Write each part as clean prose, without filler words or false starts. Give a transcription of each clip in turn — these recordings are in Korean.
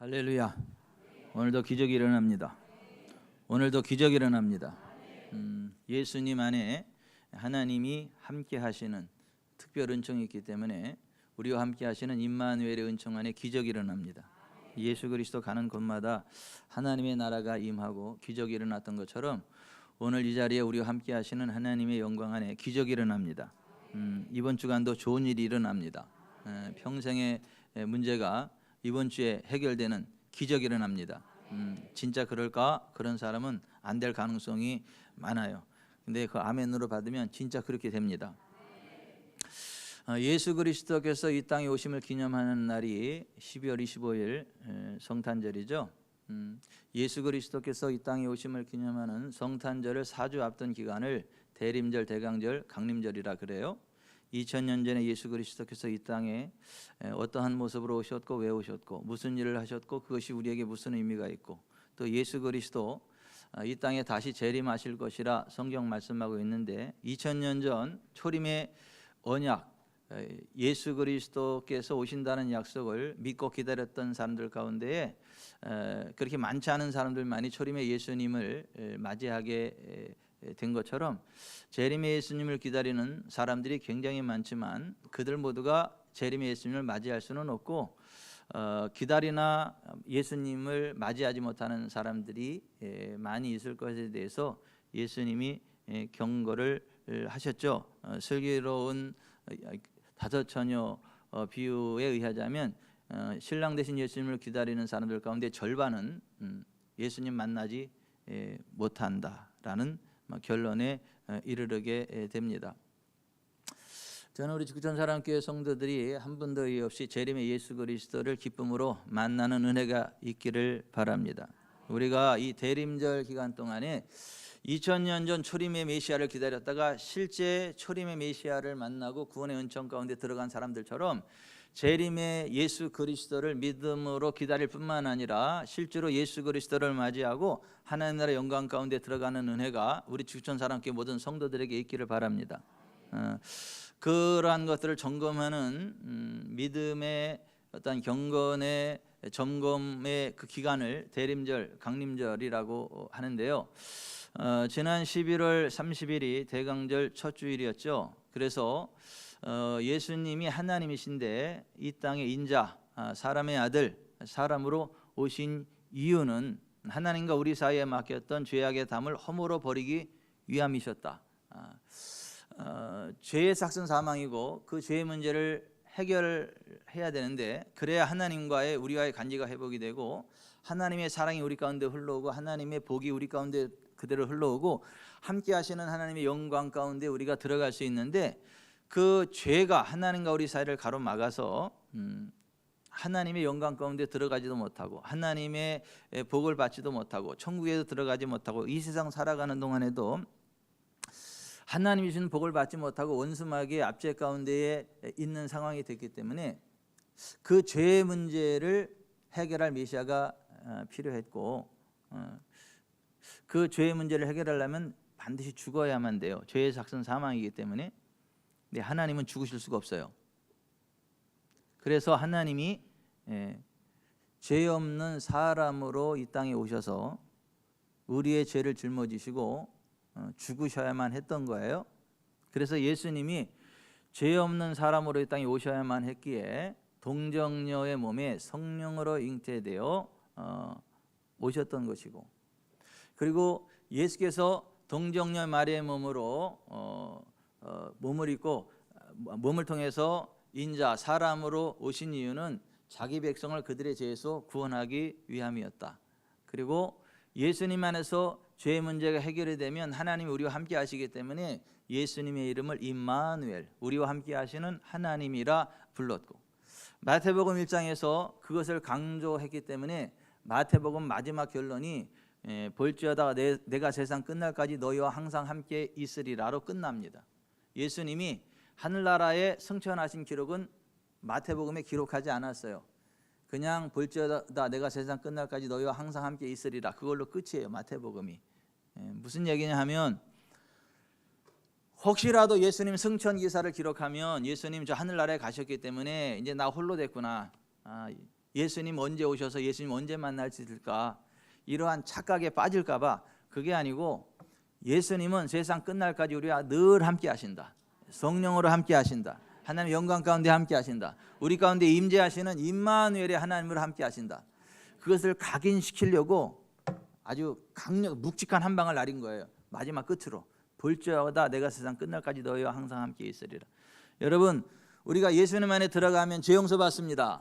할렐루야. 오늘도 기적이 일어납니다. 오늘도 기적이 일어납니다. 예수님 안에 하나님이 함께 하시는 특별 은총이 있기 때문에 우리와 함께 하시는 임마누엘의 은총 안에 기적이 일어납니다. 예수 그리스도 가는 곳마다 하나님의 나라가 임하고 기적이 일어났던 것처럼 오늘 이 자리에 우리와 함께 하시는 하나님의 영광 안에 기적이 일어납니다. 이번 주간도 좋은 일이 일어납니다. 평생의 문제가 이번 주에 해결되는 기적이 일어납니다. 진짜 그럴까? 그런 사람은 안 될 가능성이 많아요. 근데 그 아멘으로 받으면 진짜 그렇게 됩니다. 예수 그리스도께서 이 땅에 오심을 기념하는 날이 12월 25일 성탄절이죠. 예수 그리스도께서 이 땅에 오심을 기념하는 성탄절을 4주 앞둔 기간을 대림절, 대강절, 강림절이라 그래요. 2000년 전에 예수 그리스도께서 이 땅에 어떠한 모습으로 오셨고 왜 오셨고 무슨 일을 하셨고 그것이 우리에게 무슨 의미가 있고 또 예수 그리스도 이 땅에 다시 재림하실 것이라 성경 말씀하고 있는데 2000년 전 초림의 언약 예수 그리스도께서 오신다는 약속을 믿고 기다렸던 사람들 가운데에 그렇게 많지 않은 사람들만이 초림의 예수님을 맞이하게 된 것처럼 재림의 예수님을 기다리는 사람들이 굉장히 많지만 그들 모두가 재림의 예수님을 맞이할 수는 없고 기다리나 예수님을 맞이하지 못하는 사람들이 많이 있을 것에 대해서 예수님이 경고를 하셨죠. 슬기로운 5 처녀 비유에 의하자면 신랑 되신 예수님을 기다리는 사람들 가운데 절반은 예수님 만나지 못한다라는 결론에 이르게 됩니다. 저는 우리 죽전사랑교회 성도들이 한 분도 없이 재림의 예수 그리스도를 기쁨으로 만나는 은혜가 있기를 바랍니다. 우리가 이 대림절 기간 동안에 2000년 전 초림의 메시아를 기다렸다가 실제 초림의 메시아를 만나고 구원의 은총 가운데 들어간 사람들처럼 재림의 예수 그리스도를 믿음으로 기다릴 뿐만 아니라 실제로 예수 그리스도를 맞이하고 하나님 나라 영광 가운데 들어가는 은혜가 우리 죽전사랑교회 모든 성도들에게 있기를 바랍니다. 그러한 것들을 점검하는 믿음의 어떤 경건의 점검의 그 기간을 대림절, 강림절이라고 하는데요. 지난 11월 30일이 대강절 첫 주일이었죠. 그래서 예수님이 하나님이신데 이 땅의 인자, 사람의 아들, 사람으로 오신 이유는 하나님과 우리 사이에 맡겼던 죄악의 담을 허물어 버리기 위함이셨다. 죄의 삭은 사망이고 그 죄의 문제를 해결해야 되는데 그래야 하나님과의 우리와의 관계가 회복이 되고 하나님의 사랑이 우리 가운데 흘러오고 하나님의 복이 우리 가운데 그대로 흘러오고 함께 하시는 하나님의 영광 가운데 우리가 들어갈 수 있는데 그 죄가 하나님과 우리 사이를 가로막아서 하나님의 영광 가운데 들어가지도 못하고 하나님의 복을 받지도 못하고 천국에도 들어가지 못하고 이 세상 살아가는 동안에도 하나님이 주신 복을 받지 못하고 원수마귀의 압제 가운데에 있는 상황이 됐기 때문에 그 죄의 문제를 해결할 메시아가 필요했고 그 죄의 문제를 해결하려면 반드시 죽어야만 돼요. 죄의 삭은 사망이기 때문에. 근데 하나님은 죽으실 수가 없어요. 그래서 하나님이 죄 없는 사람으로 이 땅에 오셔서 우리의 죄를 짊어지시고 죽으셔야만 했던 거예요. 그래서 예수님이 죄 없는 사람으로 이 땅에 오셔야만 했기에 동정녀의 몸에 성령으로 잉태되어 오셨던 것이고 그리고 예수께서 동정녀 마리아의 몸으로 몸을 입고 몸을 통해서 인자 사람으로 오신 이유는 자기 백성을 그들의 죄에서 구원하기 위함이었다. 그리고 예수님 안에서 죄의 문제가 해결이 되면 하나님이 우리와 함께 하시기 때문에 예수님의 이름을 임마누엘 우리와 함께 하시는 하나님이라 불렀고 마태복음 1장에서 그것을 강조했기 때문에 마태복음 마지막 결론이 볼지어다 내가 세상 끝날까지 너희와 항상 함께 있으리라로 끝납니다. 예수님이 하늘나라에 승천하신 기록은 마태복음에 기록하지 않았어요. 그냥 볼지어다 내가 세상 끝날까지 너희와 항상 함께 있으리라 그걸로 끝이에요. 마태복음이 무슨 얘기냐 하면 혹시라도 예수님 승천 기사를 기록하면 예수님 저 하늘나라에 가셨기 때문에 이제 나 홀로 됐구나 예수님 언제 오셔서 예수님 언제 만날 수 있을까, 이러한 착각에 빠질까 봐. 그게 아니고 예수님은 세상 끝날까지 우리와 늘 함께 하신다. 성령으로 함께 하신다. 하나님 영광 가운데 함께 하신다. 우리 가운데 임재하시는 임마누엘의 하나님으로 함께 하신다. 그것을 각인시키려고 아주 묵직한 한 방을 날린 거예요. 마지막 끝으로 볼지어다 내가 세상 끝날까지 너희와 항상 함께 있으리라. 여러분, 우리가 예수님 안에 들어가면 죄 용서 받습니다.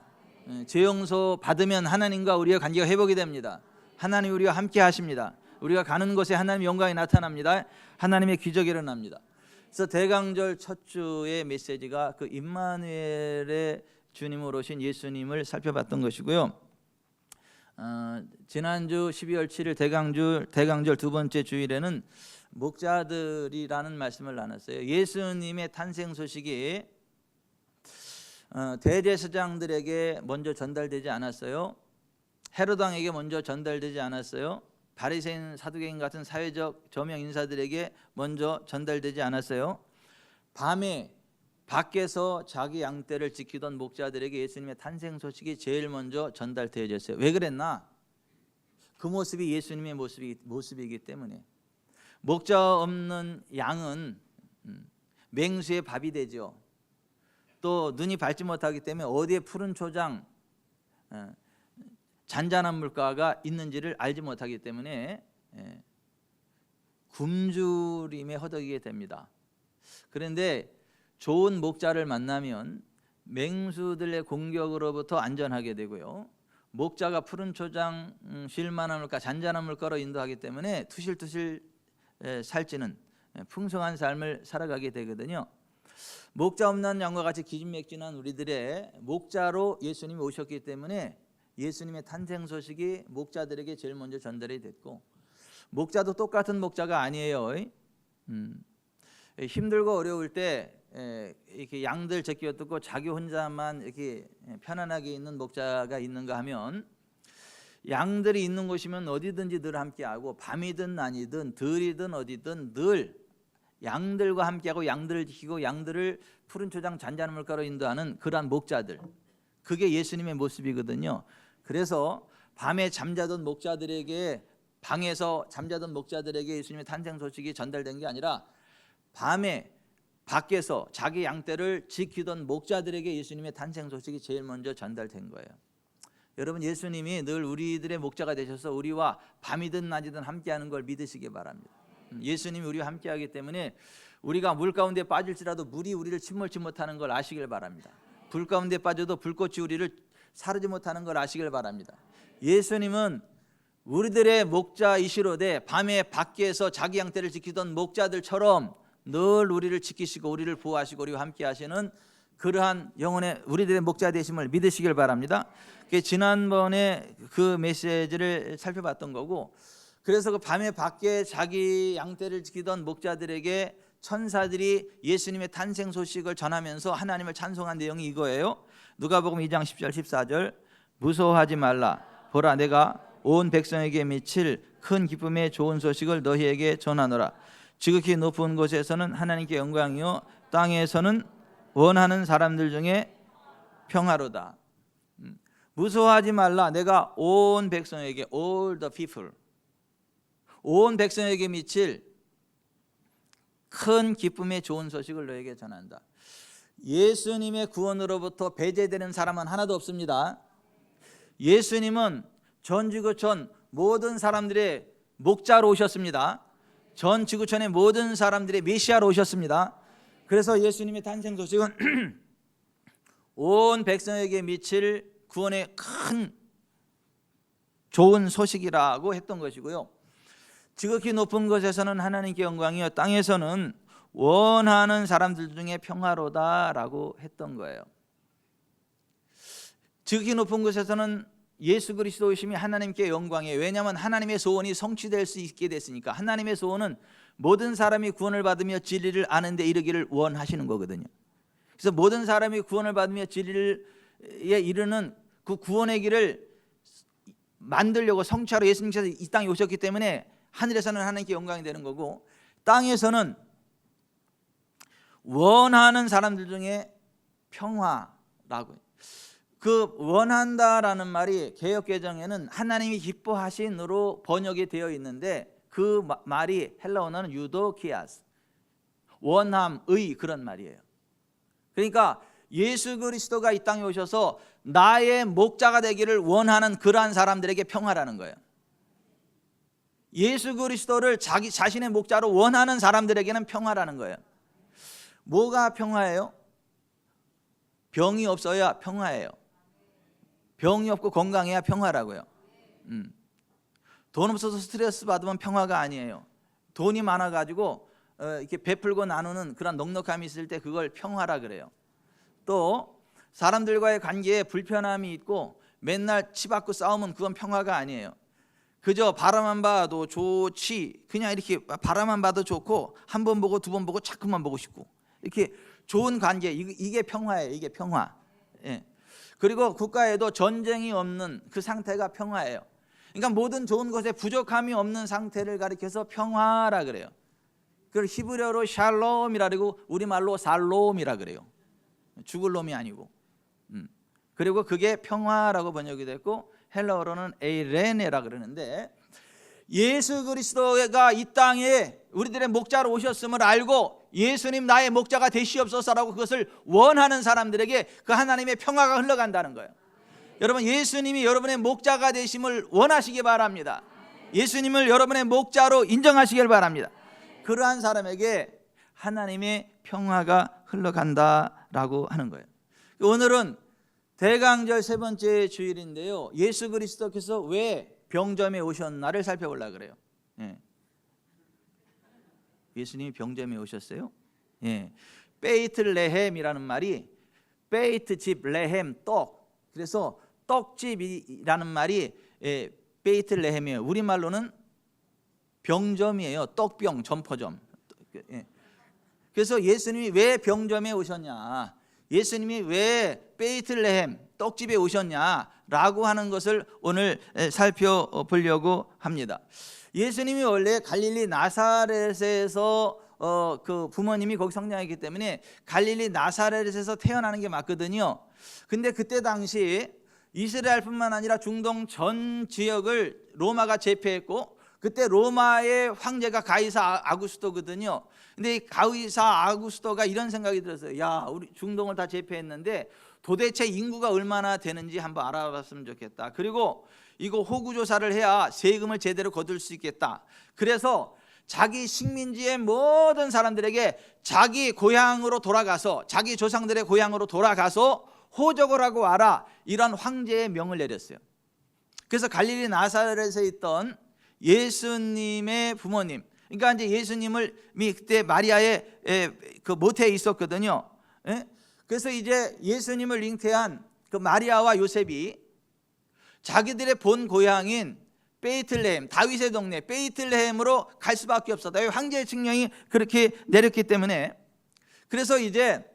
죄 용서 받으면 하나님과 우리의 관계가 회복이 됩니다. 하나님 우리와 함께 하십니다. 우리가 가는 곳에 하나님의 영광이 나타납니다. 하나님의 기적이 일어납니다. 그래서 대강절 첫 주의 메시지가 그 임마누엘의 주님으로 오신 예수님을 살펴봤던 것이고요. 지난주 12월 7일 대강절 두 번째 주일에는 목자들이라는 말씀을 나눴어요. 예수님의 탄생 소식이 대제사장들에게 먼저 전달되지 않았어요. 헤롯 왕에게 먼저 전달되지 않았어요. 바리새인, 사두개인 같은 사회적 저명 인사들에게 먼저 전달되지 않았어요. 밤에 밖에서 자기 양떼를 지키던 목자들에게 예수님의 탄생 소식이 제일 먼저 전달되어졌어요. 왜 그랬나? 그 모습이 예수님의 모습이기 때문에. 목자 없는 양은 맹수의 밥이 되죠. 또 눈이 밝지 못하기 때문에 어디에 푸른 초장, 잔잔한 물가가 있는지를 알지 못하기 때문에 굶주림에 허덕이게 됩니다. 그런데 좋은 목자를 만나면 맹수들의 공격으로부터 안전하게 되고요. 목자가 푸른 초장, 쉴만한 물가, 잔잔한 물가로 인도하기 때문에 투실투실 살찌는 풍성한 삶을 살아가게 되거든요. 목자 없는 양과 같이 기진맥진한 우리들의 목자로 예수님이 오셨기 때문에 예수님의 탄생 소식이 목자들에게 제일 먼저 전달이 됐고, 목자도 똑같은 목자가 아니에요. 힘들고 어려울 때 이렇게 양들 제끼어 뜯고 자기 혼자만 이렇게 편안하게 있는 목자가 있는가 하면, 양들이 있는 곳이면 어디든지 늘 함께하고 밤이든 낮이든 들이든 어디든 늘 양들과 함께하고 양들을 지키고 양들을 푸른 초장 잔잔한 물가로 인도하는 그러한 목자들, 그게 예수님의 모습이거든요. 그래서 밤에 잠자던 목자들에게, 방에서 잠자던 목자들에게 예수님의 탄생 소식이 전달된 게 아니라 밤에 밖에서 자기 양떼를 지키던 목자들에게 예수님의 탄생 소식이 제일 먼저 전달된 거예요. 여러분, 예수님이 늘 우리들의 목자가 되셔서 우리와 밤이든 낮이든 함께하는 걸 믿으시기 바랍니다. 예수님이 우리와 함께하기 때문에 우리가 물 가운데 빠질지라도 물이 우리를 침몰치 못하는 걸 아시길 바랍니다. 불 가운데 빠져도 불꽃이 우리를 사르지 못하는 걸 아시길 바랍니다. 예수님은 우리들의 목자이시로되 밤에 밖에서 자기 양떼를 지키던 목자들처럼 늘 우리를 지키시고 우리를 보호하시고 우리와 함께 하시는 그러한 영혼의 우리들의 목자 되심을 믿으시길 바랍니다. 지난번에 그 메시지를 살펴봤던 거고, 그래서 그 밤에 밖에 자기 양떼를 지키던 목자들에게 천사들이 예수님의 탄생 소식을 전하면서 하나님을 찬송한 내용이 이거예요. 누가복음 2장 10절 14절, 무서워하지 말라, 보라 내가 온 백성에게 미칠 큰 기쁨의 좋은 소식을 너희에게 전하노라. 지극히 높은 곳에서는 하나님께 영광이요 땅에서는 원하는 사람들 중에 평화로다. 무서워하지 말라, 내가 온 백성에게, all the people, 온 백성에게 미칠 큰 기쁨의 좋은 소식을 너에게 전한다. 예수님의 구원으로부터 배제되는 사람은 하나도 없습니다. 예수님은 전 지구촌 모든 사람들의 목자로 오셨습니다. 전 지구촌의 모든 사람들의 메시아로 오셨습니다. 그래서 예수님의 탄생 소식은 온 백성에게 미칠 구원의 큰 좋은 소식이라고 했던 것이고요. 지극히 높은 곳에서는 하나님께 영광이요 땅에서는 원하는 사람들 중에 평화로다라고 했던 거예요. 지극히 높은 곳에서는 예수 그리스도이심이 하나님께 영광이에요. 왜냐하면 하나님의 소원이 성취될 수 있게 됐으니까. 하나님의 소원은 모든 사람이 구원을 받으며 진리를 아는 데 이르기를 원하시는 거거든요. 그래서 모든 사람이 구원을 받으며 진리에 이르는 그 구원의 길을 만들려고 성취하러 예수님께서 이 땅에 오셨기 때문에 하늘에서는 하나님께 영광이 되는 거고, 땅에서는 원하는 사람들 중에 평화라고. 그 원한다라는 말이 개역개정에는 하나님이 기뻐하신으로 번역이 되어 있는데 그 말이 헬라어는 유도키아스, 원함의 그런 말이에요. 그러니까 예수 그리스도가 이 땅에 오셔서 나의 목자가 되기를 원하는 그러한 사람들에게 평화라는 거예요. 예수 그리스도를 자신의 목자로 원하는 사람들에게는 평화라는 거예요. 뭐가 평화예요? 병이 없어야 평화예요. 병이 없고 건강해야 평화라고요. 돈 없어서 스트레스 받으면 평화가 아니에요. 돈이 많아가지고 이렇게 베풀고 나누는 그런 넉넉함이 있을 때 그걸 평화라 그래요. 또 사람들과의 관계에 불편함이 있고 맨날 치받고 싸우면 그건 평화가 아니에요. 그저 바라만 봐도 좋지, 그냥 이렇게 바라만 봐도 좋고 한 번 보고 두 번 보고 자꾸만 보고 싶고 이렇게 좋은 관계, 이게 평화예요. 이게 평화. 예. 그리고 국가에도 전쟁이 없는 그 상태가 평화예요. 그러니까 모든 좋은 것에 부족함이 없는 상태를 가리켜서 평화라 그래요. 그걸 히브리어로 샬롬이라 그러고 우리말로 살롬이라 그래요. 죽을 놈이 아니고. 그리고 그게 평화라고 번역이 됐고 헬라어로는 에이레네라 그러는데, 예수 그리스도가 이 땅에 우리들의 목자로 오셨음을 알고 예수님 나의 목자가 되시옵소서라고 그것을 원하는 사람들에게 그 하나님의 평화가 흘러간다는 거예요. 여러분, 예수님이 여러분의 목자가 되심을 원하시기 바랍니다. 예수님을 여러분의 목자로 인정하시길 바랍니다. 그러한 사람에게 하나님의 평화가 흘러간다라고 하는 거예요. 오늘은 대강절 세 번째 주일인데요, 예수 그리스도께서 왜 병점에 오셨나를 살펴보려고 그래요. 예. 예수님이 병점에 오셨어요? 예. 베이틀레헴이라는 말이 베이트 집, 레헴 떡, 그래서 떡집이라는 말이 베이틀레헴이에요. 우리말로는 병점이에요. 떡병, 점포점. 예. 그래서 예수님이 왜 병점에 오셨냐, 예수님이 왜 베이틀레헴 떡집에 오셨냐라고 하는 것을 오늘 살펴보려고 합니다. 예수님이 원래 갈릴리 나사렛에서 그 부모님이 거기 성장했기 때문에 갈릴리 나사렛에서 태어나는 게 맞거든요. 근데 그때 당시 이스라엘뿐만 아니라 중동 전 지역을 로마가 제패했고, 그때 로마의 황제가 가이사 아구스토거든요. 근데 이 가이사 아구스토가 이런 생각이 들었어요. 야, 우리 중동을 다 제패했는데 도대체 인구가 얼마나 되는지 한번 알아봤으면 좋겠다. 그리고 이거 호구 조사를 해야 세금을 제대로 거둘 수 있겠다. 그래서 자기 식민지의 모든 사람들에게 자기 고향으로 돌아가서, 자기 조상들의 고향으로 돌아가서 호적을 하고 와라, 이런 황제의 명을 내렸어요. 그래서 갈릴리 나사렛에 있던 예수님의 부모님, 그러니까 이제 예수님을 그때 마리아의 그 모태에 있었거든요. 그래서 이제 예수님을 잉태한 그 마리아와 요셉이 자기들의 본 고향인 베이틀레헴, 다윗의 동네 베이틀레헴으로 갈 수밖에 없었다. 황제의 칙령이 그렇게 내렸기 때문에. 그래서 이제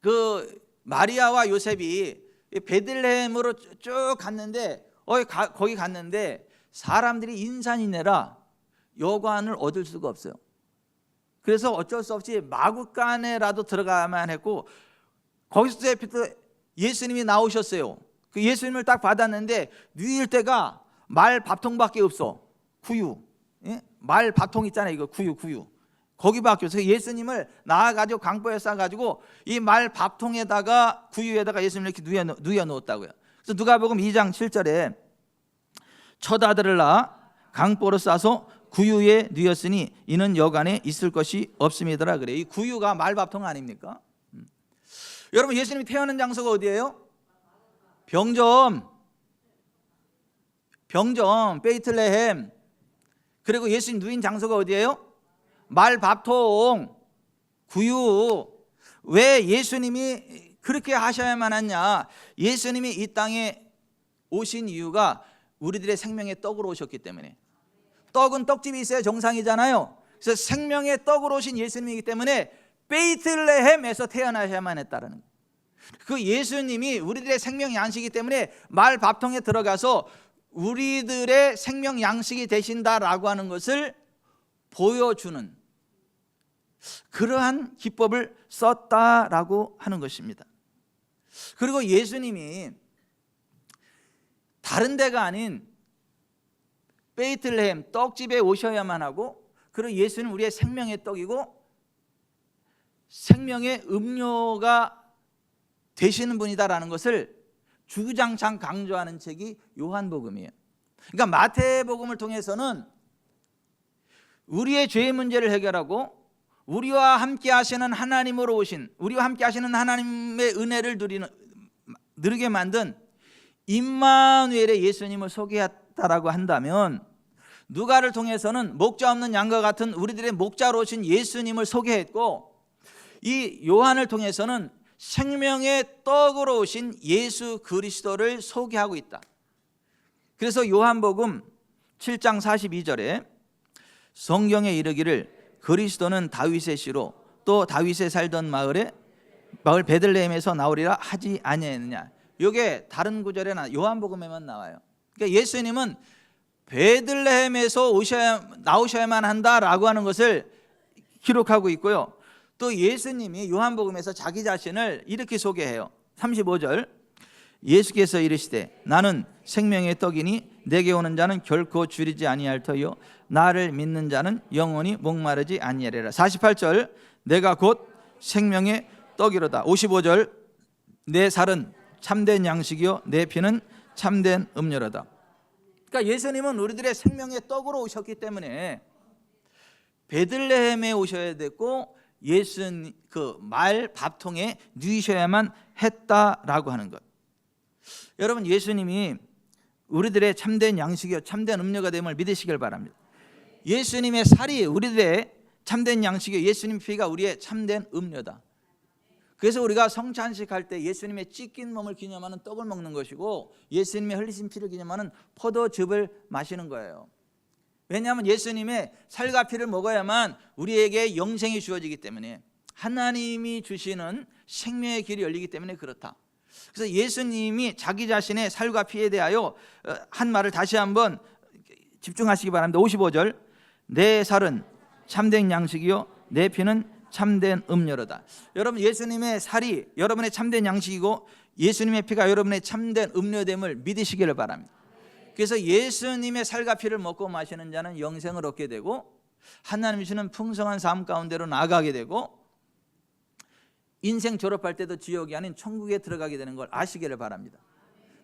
그 마리아와 요셉이 베들레헴으로 쭉 갔는데 거기 갔는데 사람들이 인산인해라 여관을 얻을 수가 없어요. 그래서 어쩔 수 없이 마구간에라도 들어가야만 했고, 거기서 예수님이 나오셨어요. 그 예수님을 딱 받았는데 누일 때가 말 밥통밖에 없어. 구유, 말 밥통 있잖아요. 이거 구유 거기밖에 없어요. 예수님을 나와가지고 강보에 싸가지고 이 말 밥통에다가 구유에다가 예수님을 이렇게 누워 놓았다고요. 그래서 누가복음 2장 7절에 첫 아들을 낳아 강보로 싸서 구유에 누웠으니 이는 여간에 있을 것이 없음이더라 그래요. 이 구유가 말밥통 아닙니까? 여러분, 예수님이 태어난 장소가 어디예요? 병점, 베이틀레헴. 그리고 예수님 누인 장소가 어디예요? 말밥통, 구유. 왜 예수님이 그렇게 하셔야만 하냐? 예수님이 이 땅에 오신 이유가 우리들의 생명의 떡으로 오셨기 때문에. 떡은 떡집이 있어야 정상이잖아요. 그래서 생명의 떡으로 오신 예수님이기 때문에 베이틀레헴에서 태어나셔야만 했다는 거예요. 그 예수님이 우리들의 생명 양식이기 때문에 말 밥통에 들어가서 우리들의 생명 양식이 되신다라고 하는 것을 보여주는 그러한 기법을 썼다라고 하는 것입니다. 그리고 예수님이 다른 데가 아닌 베이틀레헴 떡집에 오셔야만 하고, 그리고 예수는 우리의 생명의 떡이고 생명의 음료가 되시는 분이다라는 것을 주구장창 강조하는 책이 요한복음이에요. 그러니까 마태복음을 통해서는 우리의 죄의 문제를 해결하고 우리와 함께 하시는 하나님으로 오신, 우리와 함께 하시는 하나님의 은혜를 누리게 만든 임마누엘의 예수님을 소개했다라고 한다면, 누가를 통해서는 목자 없는 양과 같은 우리들의 목자로 오신 예수님을 소개했고, 이 요한을 통해서는 생명의 떡으로 오신 예수 그리스도를 소개하고 있다. 그래서 요한복음 7장 42절에 성경에 이르기를 그리스도는 다윗의 씨로 또 다윗의 살던 마을 베들레헴에서 나오리라 하지 아니하였느냐. 이게 다른 구절에 요한복음에만 나와요. 그러니까 예수님은 베들레헴에서 나오셔야만 한다라고 하는 것을 기록하고 있고요. 또 예수님이 요한복음에서 자기 자신을 이렇게 소개해요. 35절, 예수께서 이르시되 나는 생명의 떡이니 내게 오는 자는 결코 줄이지 아니할 터요 나를 믿는 자는 영원히 목마르지 아니하리라. 48절, 내가 곧 생명의 떡이로다. 55절, 내 살은 참된 양식이요 내 피는 참된 음료로다. 그러니까 예수님은 우리들의 생명의 떡으로 오셨기 때문에 베들레헴에 오셔야 됐고 예수님 그 말 밥통에 누이셔야만 했다라고 하는 것. 여러분, 예수님이 우리들의 참된 양식이요 참된 음료가 됨을 믿으시길 바랍니다. 예수님의 살이 우리들의 참된 양식이요 예수님 피가 우리의 참된 음료다. 그래서 우리가 성찬식 할 때 예수님의 찢긴 몸을 기념하는 떡을 먹는 것이고 예수님의 흘리신 피를 기념하는 포도즙을 마시는 거예요. 왜냐하면 예수님의 살과 피를 먹어야만 우리에게 영생이 주어지기 때문에, 하나님이 주시는 생명의 길이 열리기 때문에 그렇다. 그래서 예수님이 자기 자신의 살과 피에 대하여 한 말을 다시 한번 집중하시기 바랍니다. 55절, 내 살은 참된 양식이요 내 피는 참된 음료로다. 여러분, 예수님의 살이 여러분의 참된 양식이고 예수님의 피가 여러분의 참된 음료됨을 믿으시기를 바랍니다. 그래서 예수님의 살과 피를 먹고 마시는 자는 영생을 얻게 되고 하나님이 주시는 풍성한 삶 가운데로 나아가게 되고 인생 졸업할 때도 지옥이 아닌 천국에 들어가게 되는 걸 아시기를 바랍니다.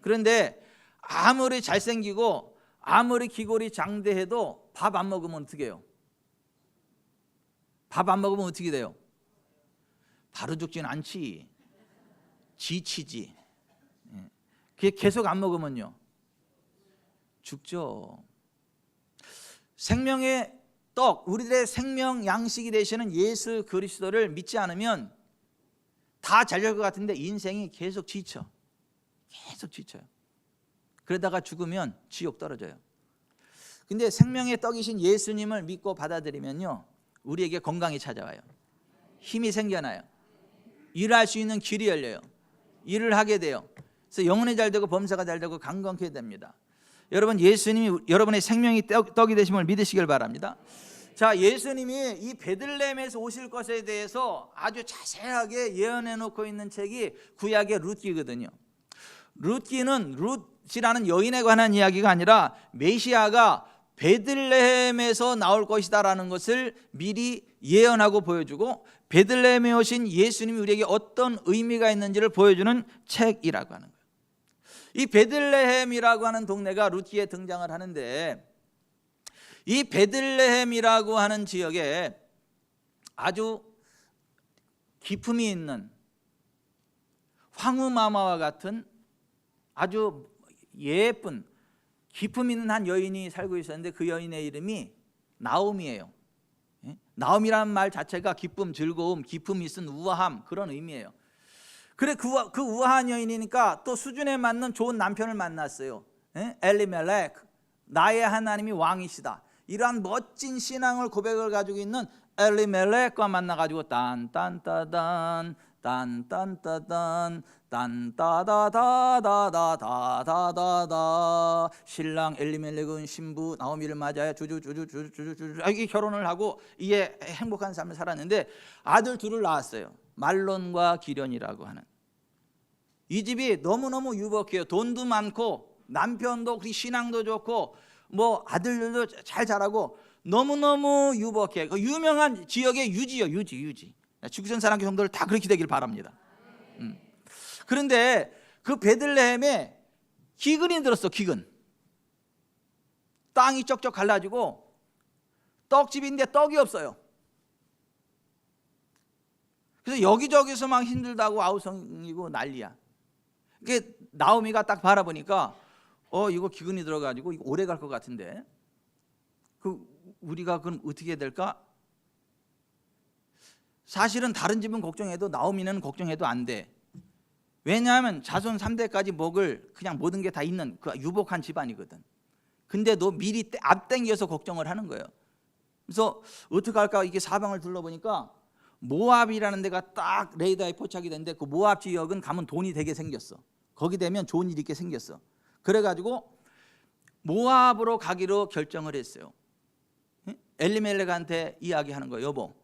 그런데 아무리 잘생기고 아무리 기골이 장대해도 밥 안 먹으면 어떻게 해요? 밥 안 먹으면 어떻게 돼요? 바로 죽진 않지. 지치지. 그게 계속 안 먹으면요 죽죠. 생명의 떡, 우리들의 생명 양식이 되시는 예수 그리스도를 믿지 않으면 다 잘 될 것 같은데 인생이 계속 지쳐요. 그러다가 죽으면 지옥 떨어져요. 근데 생명의 떡이신 예수님을 믿고 받아들이면요 우리에게 건강이 찾아와요. 힘이 생겨나요. 일할 수 있는 길이 열려요. 일을 하게 돼요. 그래서 영혼이 잘 되고 범사가 잘 되고 강건케 됩니다. 여러분, 예수님이 여러분의 생명이 떡이 되심을 믿으시길 바랍니다. 자, 예수님이 이 베들레헴에서 오실 것에 대해서 아주 자세하게 예언해 놓고 있는 책이 구약의 룻기거든요. 룻기는 룻이라는 여인에 관한 이야기가 아니라 메시아가 베들레헴에서 나올 것이다라는 것을 미리 예언하고 보여주고 베들레헴에 오신 예수님이 우리에게 어떤 의미가 있는지를 보여주는 책이라고 하는 거예요. 이 베들레헴이라고 하는 동네가 룻기에 등장을 하는데, 이 베들레헴이라고 하는 지역에 아주 기품이 있는 황후마마와 같은 아주 예쁜 기품 있는 한 여인이 살고 있었는데 그 여인의 이름이 나옴이에요. 나옴이라는 말 자체가 기쁨, 즐거움, 기품이 있은 우아함, 그런 의미예요. 그래, 그 우아한 여인이니까 또 수준에 맞는 좋은 남편을 만났어요. 엘리멜렉, 나의 하나님이 왕이시다. 이러한 멋진 신앙을 고백을 가지고 있는 엘리멜렉과 만나가지고 딴딴따단 딴딴따단 딴따다다다다다다다다 신랑 엘리멜렉은 신부 나오미를 맞아야 주주주주주주주주 이렇게 결혼을 하고 이게 행복한 삶을 살았는데 아들 둘을 낳았어요. 말론과 기련이라고 하는. 이 집이 너무너무 유복해요. 돈도 많고 남편도 신앙도 좋고 뭐 아들들도 잘 자라고 너무너무 유복해. 그 유명한 지역의 유지요. 유지. 지구촌 사랑교회 성도들 다 그렇게 되길 바랍니다. 그런데 그 베들레헴에 기근이 들었어. 기근. 땅이 쩍쩍 갈라지고 떡집인데 떡이 없어요. 그래서 여기저기서 막 힘들다고 아우성이고 난리야. 그게 나오미가 딱 바라보니까 이거 기근이 들어가지고 이거 오래 갈 것 같은데 우리가 그럼 어떻게 해야 될까? 사실은 다른 집은 걱정해도 나오미는 걱정해도 안 돼. 왜냐하면 자손 3대까지 먹을 그냥 모든 게 다 있는 그 유복한 집안이거든. 근데도 미리 앞당겨서 걱정을 하는 거예요. 그래서 어떻게 할까 이게 사방을 둘러보니까 모압이라는 데가 딱 레이더에 포착이 됐는데 그 모압 지역은 가면 돈이 되게 생겼어. 거기 되면 좋은 일이 있게 생겼어. 그래가지고 모압으로 가기로 결정을 했어요. 엘리멜렉한테 이야기하는 거예요. 여보,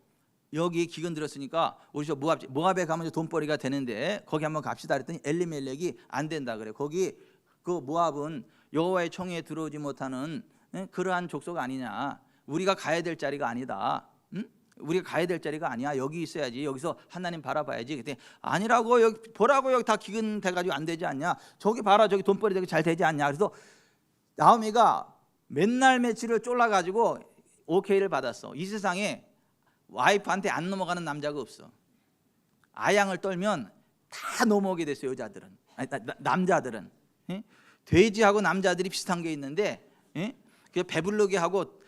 여기 기근 들었으니까 우리 저 모압에 가면 돈벌이가 되는데 거기 한번 갑시다 그랬더니 엘리멜렉이 안 된다 그래. 거기 그 모압은 여호와의 청에 들어오지 못하는 그러한 족속 아니냐. 우리가 가야 될 자리가 아니다. 우리가 가야 될 자리가 아니야. 여기 있어야지. 여기서 하나님 바라봐야지. 그때 아니라고. 여기 보라고. 여기 다 기근 돼가지고 안 되지 않냐. 저기 봐라. 저기 돈벌이 되게 잘 되지 않냐. 그래서 나오미가 맨날 며칠을 쫄라가지고 오케이를 받았어. 이 세상에 와이프한테 안 넘어가는 남자가 없어. 아양을 떨면 다 넘어오게 됐어요. 여자들은. 아니, 남자들은. 돼지하고 남자들이 비슷한 게 있는데 배부르게 하고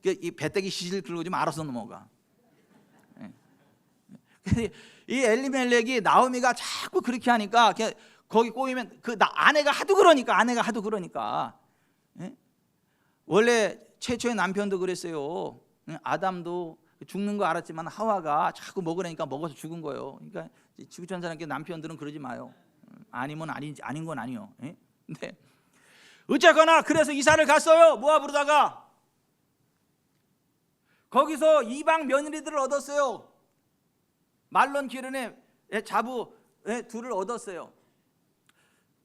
이 배때기 시실 긁고 좀 알아서 넘어가. 이 엘리멜렉이 나오미가 자꾸 그렇게 하니까 거기 꼬이면 아내가 하도 그러니까 원래 최초의 남편도 그랬어요. 아담도 죽는 거 알았지만 하와가 자꾸 먹으라니까 먹어서 죽은 거예요. 그러니까 지구촌 사람께 남편들은 그러지 마요. 아니면 아닌 건 아니요. 근데 어쨌거나 그래서 이사를 갔어요. 모압으로다가 거기서 이방 며느리들을 얻었어요. 말론 기른의 자부 둘을 얻었어요.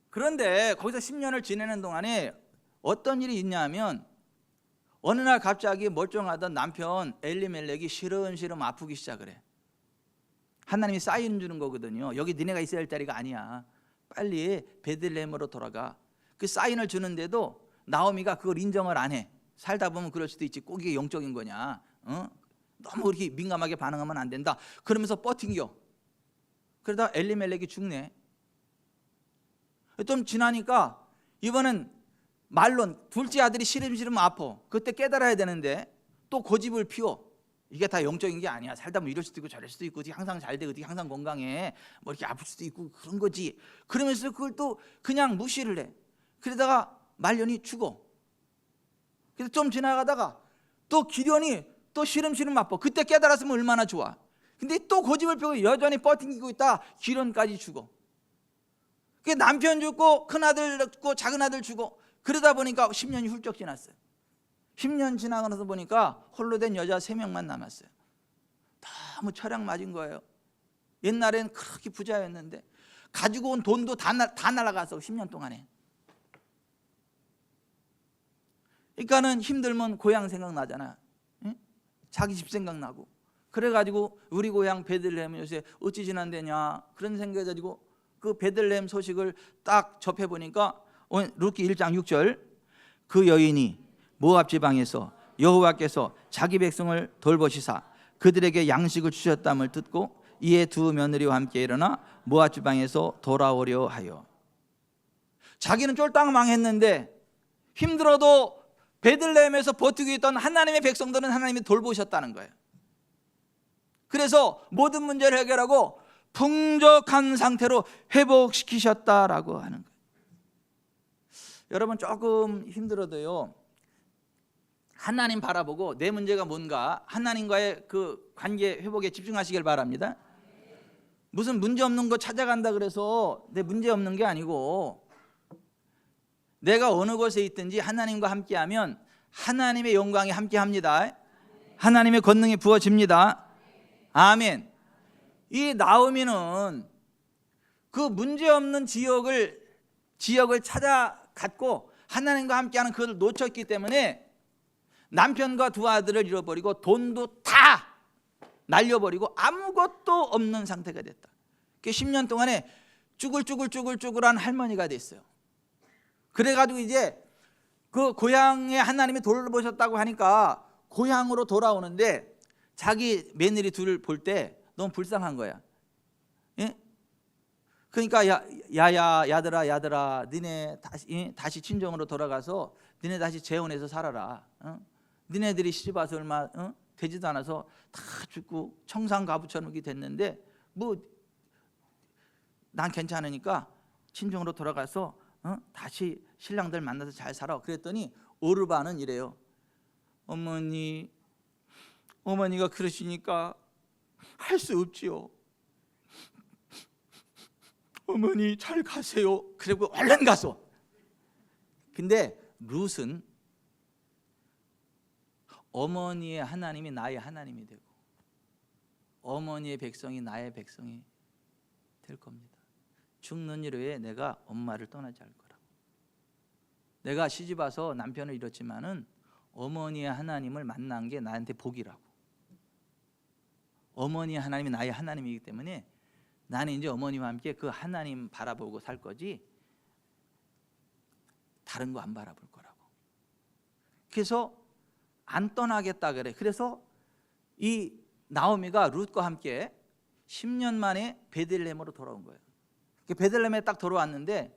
그런데 거기서 10년을 지내는 동안에 어떤 일이 있냐면 어느 날 갑자기 멀쩡하던 남편 엘리멜렉이 시름시름 아프기 시작을 해. 하나님이 사인 주는 거거든요. 여기 니네가 있어야 할 자리가 아니야. 빨리 베들레헴으로 돌아가. 그 사인을 주는데도 나오미가 그걸 인정을 안 해. 살다 보면 그럴 수도 있지. 꼭 이게 영적인 거냐. 너무 그렇게 민감하게 반응하면 안 된다. 그러면서 버팅겨. 그러다 엘리멜렉이 죽네. 좀 지나니까 이번엔 말론 둘째 아들이 시름시름 아파. 그때 깨달아야 되는데 또 고집을 피워. 이게 다 영적인 게 아니야. 살다 보면 이럴 수도 있고 저럴 수도 있고 어떻게 항상 잘 돼, 어떻게 항상 건강해, 뭐 이렇게 아플 수도 있고 그런 거지. 그러면서 그걸 또 그냥 무시를 해. 그러다가 말년이 죽어. 그래서 좀 지나가다가 또 기련이 또 시름시름 아파. 그때 깨달았으면 얼마나 좋아. 근데 또 고집을 펴고 여전히 버팅기고 있다. 기련까지 죽어. 그 남편 죽고 큰아들 죽고 작은아들 죽고 그러다 보니까 10년이 훌쩍 지났어요. 10년 지나고 나서 보니까 홀로 된 여자 3명만 남았어요. 너무 철학 맞은 거예요. 옛날엔 그렇게 부자였는데 가지고 온 돈도 다 날아갔어. 10년 동안에. 그러니까는 힘들면 고향 생각나잖아. 응? 자기 집 생각나고. 그래가지고 우리 고향 베들레헴 요새 어찌 지난대냐 그런 생각이 가지고 그 베들레헴 소식을 딱 접해보니까 룻기 1장 6절 그 여인이 모압 지방에서 여호와께서 자기 백성을 돌보시사 그들에게 양식을 주셨담을 듣고 이에 두 며느리와 함께 일어나 모압 지방에서 돌아오려 하여. 자기는 쫄딱 망했는데 힘들어도 베들레헴에서 버티고 있던 하나님의 백성들은 하나님이 돌보셨다는 거예요. 그래서 모든 문제를 해결하고 풍족한 상태로 회복시키셨다라고 하는 거예요. 여러분 조금 힘들어도요 하나님 바라보고 내 문제가 뭔가 하나님과의 그 관계 회복에 집중하시길 바랍니다. 무슨 문제 없는 거 찾아간다 그래서 내 문제 없는 게 아니고 내가 어느 곳에 있든지 하나님과 함께하면 하나님의 영광이 함께합니다. 하나님의 권능이 부어집니다. 아멘. 이 나오미는 그 문제없는 지역을 찾아갔고 하나님과 함께하는 그것을 놓쳤기 때문에 남편과 두 아들을 잃어버리고 돈도 다 날려버리고 아무것도 없는 상태가 됐다. 10년 동안에 쭈글쭈글한 할머니가 됐어요. 그래가지고 이제 그 고향에 하나님이 돌보셨다고 하니까 고향으로 돌아오는데 자기 며느리 둘을 볼 때 너무 불쌍한 거야. 예? 그러니까 야들아 니네 다시 친정으로 돌아가서 니네 다시 재혼해서 살아라. 니네들이 시집 와서 얼마 되지도 않아서 다 죽고 청산가부처럼 이렇게 됐는데 뭐 난 괜찮으니까 친정으로 돌아가서 다시 신랑들 만나서 잘 살아. 그랬더니 오르반은 이래요. 어머니가 그러시니까 할 수 없지요. 어머니 잘 가세요. 그리고 얼른 가서. 근데 룻은 어머니의 하나님이 나의 하나님이 되고 어머니의 백성이 나의 백성이 될 겁니다. 죽는 일 후에 내가 엄마를 떠나지 않을 거라고. 내가 시집 와서 남편을 잃었지만은 어머니의 하나님을 만난 게 나한테 복이라고. 어머니의 하나님이 나의 하나님이기 때문에 나는 이제 어머니와 함께 그 하나님 바라보고 살 거지 다른 거 안 바라볼 거라고. 그래서 안 떠나겠다 그래. 그래서 이 나오미가 룻과 함께 10년 만에 베들레헴으로 돌아온 거예요. 베들레헴에 딱 돌아왔는데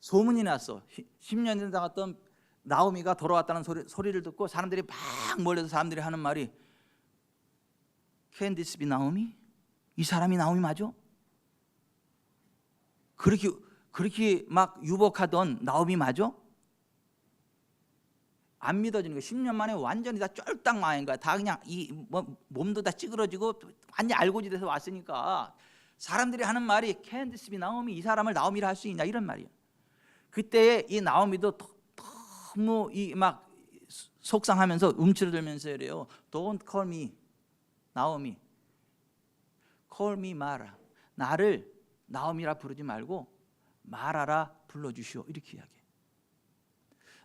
소문이 났어. 10년 전에 나갔던 나오미가 돌아왔다는 소리를 듣고 사람들이 막 몰려서 사람들이 하는 말이 Can this be 나오미? 이 사람이 나오미 맞아? 그렇게 막 유복하던 나오미 맞아? 안 믿어지는 거야. 10년 만에 완전히 다 쫄딱 망한 거야. 다 그냥 몸도 다 찌그러지고 완전 알고지돼서 왔으니까 사람들이 하는 말이 Can this be 나오미? 이 사람을 나오미라 할 수 있냐 이런 말이야. 그때에 이 나오미도 너무 막 속상하면서 움츠러들면서 이래요. Don't call me 나오미, call me 마라. 나를 나오미라 부르지 말고 마라라 불러주시오. 이렇게 이야기해.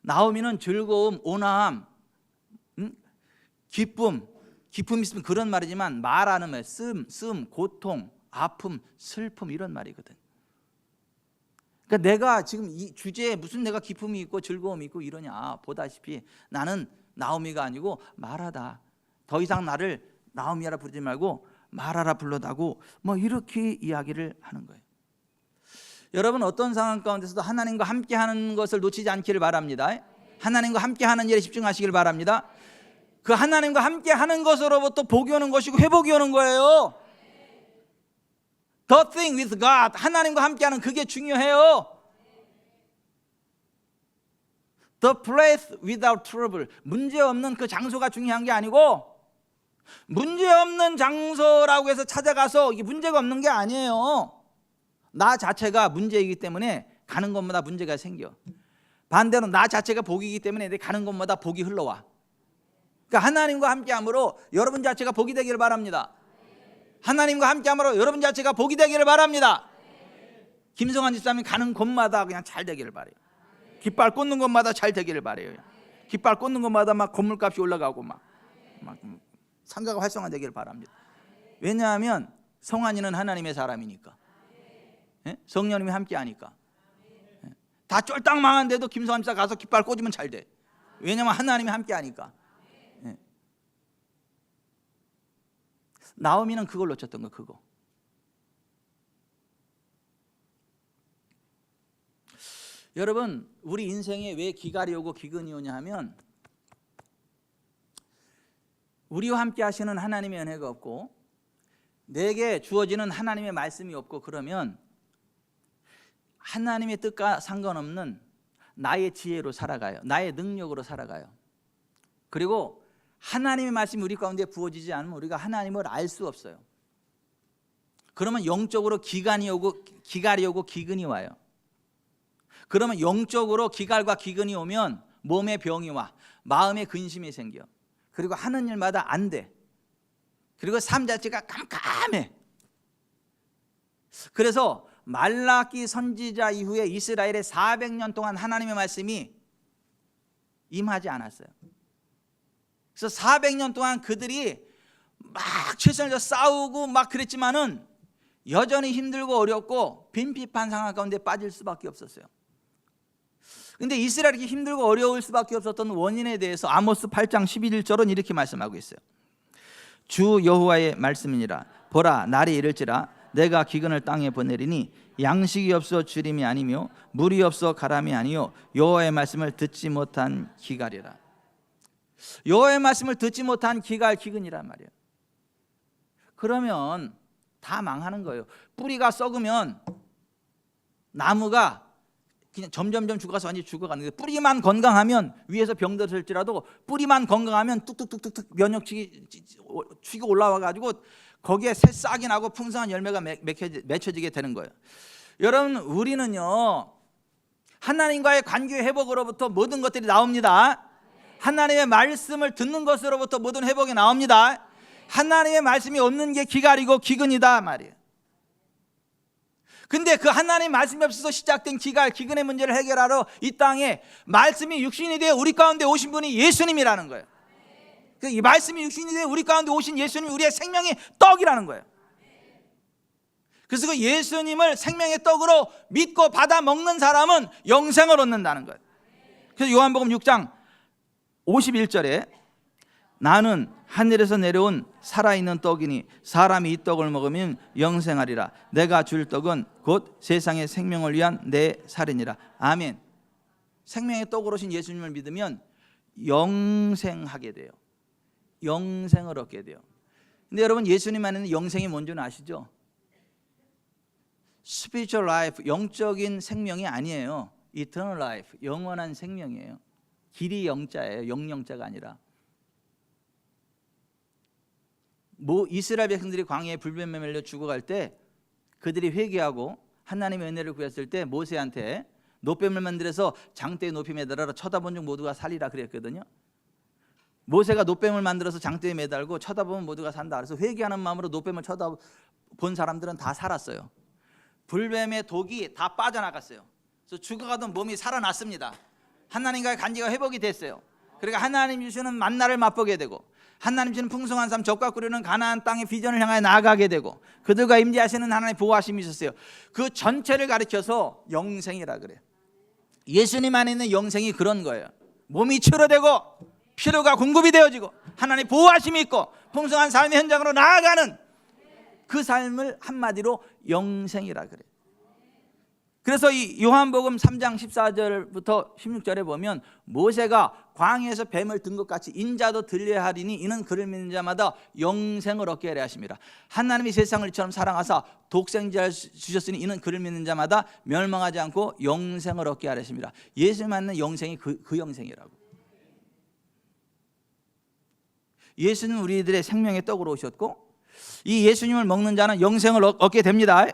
나오미는 즐거움, 온화함, 기쁨 있으면 그런 말이지만 마라는 말, 씀, 고통, 아픔, 슬픔 이런 말이거든. 그러니까 내가 지금 이 주제에 무슨 내가 기쁨이 있고 즐거움이 있고 이러냐 보다시피 나는 나오미가 아니고 마라다. 더 이상 나를 나오미라 부르지 말고 마라라 불러다고 뭐 이렇게 이야기를 하는 거예요. 여러분 어떤 상황 가운데서도 하나님과 함께하는 것을 놓치지 않기를 바랍니다. 하나님과 함께하는 일에 집중하시길 바랍니다. 그 하나님과 함께하는 것으로부터 복이 오는 것이고 회복이 오는 거예요. The thing with God, 하나님과 함께하는 그게 중요해요. The place without trouble, 문제없는 그 장소가 중요한 게 아니고 문제없는 장소라고 해서 찾아가서 이게 문제가 없는 게 아니에요. 나 자체가 문제이기 때문에 가는 곳마다 문제가 생겨. 반대로 나 자체가 복이기 때문에 내 가는 곳마다 복이 흘러와. 그러니까 하나님과 함께함으로 여러분 자체가 복이 되기를 바랍니다. 하나님과 함께함으로 여러분 자체가 복이 되기를 바랍니다. 김성환 집사님이 가는 곳마다 그냥 잘 되기를 바래요. 깃발 꽂는 곳마다 잘 되기를 바래요. 깃발 꽂는 곳마다 막 건물값이 올라가고 막 상가가 활성화되기를 바랍니다. 왜냐하면 성환이는 하나님의 사람이니까. 성령님이 함께하니까. 다 쫄딱 망한데도 김성환 집사 가서 깃발 꽂으면 잘 돼. 왜냐하면 하나님이 함께하니까. 나오미는 그걸 놓쳤던 거 그거. 여러분 우리 인생에 왜 기갈이 오고 기근이 오냐 하면 우리와 함께 하시는 하나님의 은혜가 없고 내게 주어지는 하나님의 말씀이 없고 그러면 하나님의 뜻과 상관없는 나의 지혜로 살아가요. 나의 능력으로 살아가요. 그리고 하나님의 말씀이 우리 가운데 부어지지 않으면 우리가 하나님을 알 수 없어요. 그러면 영적으로 기갈이 오고 기근이 와요. 그러면 영적으로 기갈과 기근이 오면 몸에 병이 와, 마음에 근심이 생겨. 그리고 하는 일마다 안 돼. 그리고 삶 자체가 깜깜해. 그래서 말라기 선지자 이후에 이스라엘에 400년 동안 하나님의 말씀이 임하지 않았어요. 그래서 400년 동안 그들이 막 최선을 다해 싸우고 막 그랬지만은 여전히 힘들고 어렵고 빈핍한 상황 가운데 빠질 수밖에 없었어요. 근데 이스라엘이 힘들고 어려울 수밖에 없었던 원인에 대해서 아모스 8장 11절은 이렇게 말씀하고 있어요. 주 여호와의 말씀이니라. 보라, 날이 이를지라 내가 기근을 땅에 보내리니 양식이 없어 주림이 아니며 물이 없어 가람이 아니요 여호와의 말씀을 듣지 못한 기갈이라. 여호와의 말씀을 듣지 못한 기근이란 말이에요. 그러면 다 망하는 거예요. 뿌리가 썩으면 나무가 그냥 점점점 죽어서 완전히 죽어가는데, 뿌리만 건강하면 위에서 병들을지라도 뿌리만 건강하면 뚝뚝뚝뚝 면역축이 올라와 가지고 거기에 새싹이 나고 풍성한 열매가 맺혀지게 되는 거예요. 여러분, 우리는요 하나님과의 관계 회복으로부터 모든 것들이 나옵니다. 하나님의 말씀을 듣는 것으로부터 모든 회복이 나옵니다. 하나님의 말씀이 없는 게 기갈이고 기근이다 말이에요. 근데 그 하나님 말씀이 없어서 시작된 기근의 문제를 해결하러 이 땅에 말씀이 육신이 되어 우리 가운데 오신 분이 예수님이라는 거예요. 이 말씀이 육신이 되어 우리 가운데 오신 예수님이 우리의 생명의 떡이라는 거예요. 그래서 그 예수님을 생명의 떡으로 믿고 받아 먹는 사람은 영생을 얻는다는 거예요. 그래서 요한복음 6장 51절에 나는 하늘에서 내려온 살아있는 떡이니 사람이 이 떡을 먹으면 영생하리라. 내가 줄 떡은 곧 세상의 생명을 위한 내 살이니라. 아멘. 생명의 떡으로 오신 예수님을 믿으면 영생하게 돼요. 영생을 얻게 돼요. 근데 여러분, 예수님 안에는 영생이 뭔지는 아시죠? Spiritual life, 영적인 생명이 아니에요. Eternal life, 영원한 생명이에요. 길이 영자예요. 영영자가 아니라. 이스라엘 백성들이 광야에 불뱀에 밀려 죽어갈 때 그들이 회개하고 하나님의 은혜를 구했을 때 모세한테 노뱀을 만들어서 장대에 높이 매달아라, 쳐다본 중 모두가 살리라 그랬거든요. 모세가 노뱀을 만들어서 장대에 매달고 쳐다보면 모두가 산다. 그래서 회개하는 마음으로 노뱀을 쳐다본 사람들은 다 살았어요. 불뱀의 독이 다 빠져나갔어요. 그래서 죽어가던 몸이 살아났습니다. 하나님과의 관계가 회복이 됐어요. 그러니까 하나님 주시는 만나를 맛보게 되고 하나님 주시는 풍성한 삶, 젖과 꿀이는 가나안 땅의 비전을 향해 나아가게 되고 그들과 임재하시는 하나님의 보호하심이 있었어요. 그 전체를 가르쳐서 영생이라 그래요. 예수님 안에 있는 영생이 그런 거예요. 몸이 치료되고 필요가 공급이 되어지고 하나님의 보호하심이 있고 풍성한 삶의 현장으로 나아가는 그 삶을 한마디로 영생이라 그래요. 그래서 이 요한복음 3장 14절부터 16절에 보면 모세가 광야에서 뱀을 든 것 같이 인자도 들려야 하리니 이는 그를 믿는 자마다 영생을 얻게 하려 하심이라. 하나님이 세상을 이처럼 사랑하사 독생자를 주셨으니 이는 그를 믿는 자마다 멸망하지 않고 영생을 얻게 하려 하심이라. 예수 믿는 영생이 그 영생이라고. 예수는 우리들의 생명의 떡으로 오셨고 이 예수님을 먹는 자는 영생을 얻게 됩니다.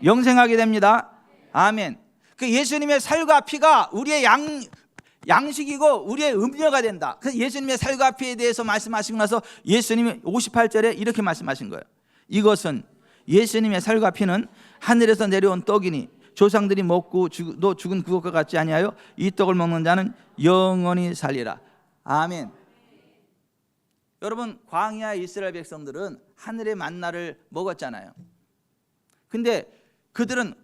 영생하게 됩니다. 아멘. 그 예수님의 살과 피가 우리의 양식이고 우리의 음료가 된다. 그래서 예수님의 살과 피에 대해서 말씀하시고 나서 예수님이 58절에 이렇게 말씀하신 거예요. 이것은 예수님의 살과 피는 하늘에서 내려온 떡이니 조상들이 먹고 죽은 그것과 같지 아니하여 이 떡을 먹는 자는 영원히 살리라. 아멘. 여러분, 광야 이스라엘 백성들은 하늘의 만나를 먹었잖아요. 근데 그들은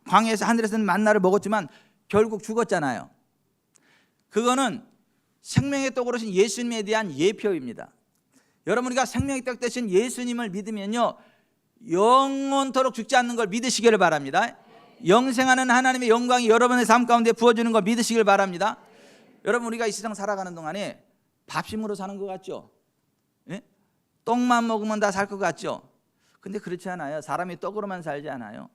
광야에서 하늘에서는 만나를 먹었지만 결국 죽었잖아요. 그거는 생명의 떡으로 오신 예수님에 대한 예표입니다. 여러분, 우리가 생명의 떡 되신 예수님을 믿으면요 영원토록 죽지 않는 걸 믿으시기를 바랍니다. 영생하는 하나님의 영광이 여러분의 삶 가운데 부어주는 걸 믿으시길 바랍니다. 여러분, 우리가 이 세상 살아가는 동안에 밥심으로 사는 것 같죠? 예? 떡만 먹으면 다 살 것 같죠? 근데 그렇지 않아요. 사람이 떡으로만 살지 않아요.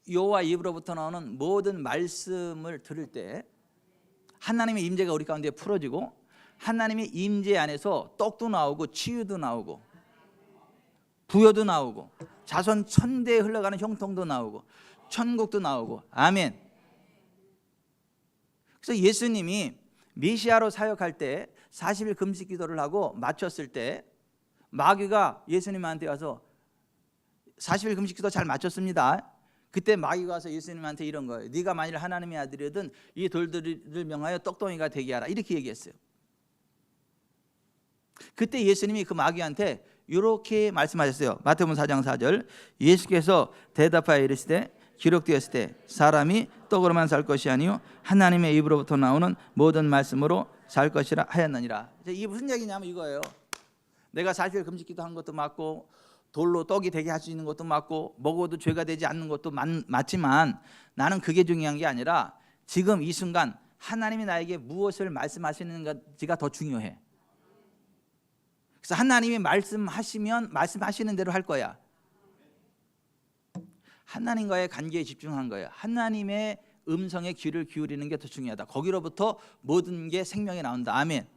여호와 입으로부터 나오는 모든 말씀을 들을 때 하나님의 임재가 우리 가운데 풀어지고 하나님의 임재 안에서 떡도 나오고 치유도 나오고 부여도 나오고 자손 천대에 흘러가는 형통도 나오고 천국도 나오고. 아멘. 그래서 예수님이 메시아로 사역할 때 40일 금식 기도를 하고 마쳤을 때 마귀가 예수님한테 와서 40일 금식기도 잘 마쳤습니다. 그때 마귀가 와서 예수님한테 이런 거예요. 네가 만일 하나님의 아들이든 이 돌들을 명하여 떡덩이가 되게 하라, 이렇게 얘기했어요. 그때 예수님이 그 마귀한테 이렇게 말씀하셨어요. 마태복음 4장 4절. 예수께서 대답하여 이르시되 기록되었을 때 사람이 떡으로만 살 것이 아니요 하나님의 입으로부터 나오는 모든 말씀으로 살 것이라 하였느니라. 이게 무슨 얘기냐면 이거예요. 내가 40일 금식기도 한 것도 맞고 돌로 떡이 되게 할 수 있는 것도 맞고 먹어도 죄가 되지 않는 것도 맞지만 나는 그게 중요한 게 아니라 지금 이 순간 하나님이 나에게 무엇을 말씀하시는지가 더 중요해. 그래서 하나님이 말씀하시면 말씀하시는 대로 할 거야. 하나님과의 관계에 집중한 거예요. 하나님의 음성에 귀를 기울이는 게 더 중요하다. 거기로부터 모든 게 생명이 나온다. 아멘.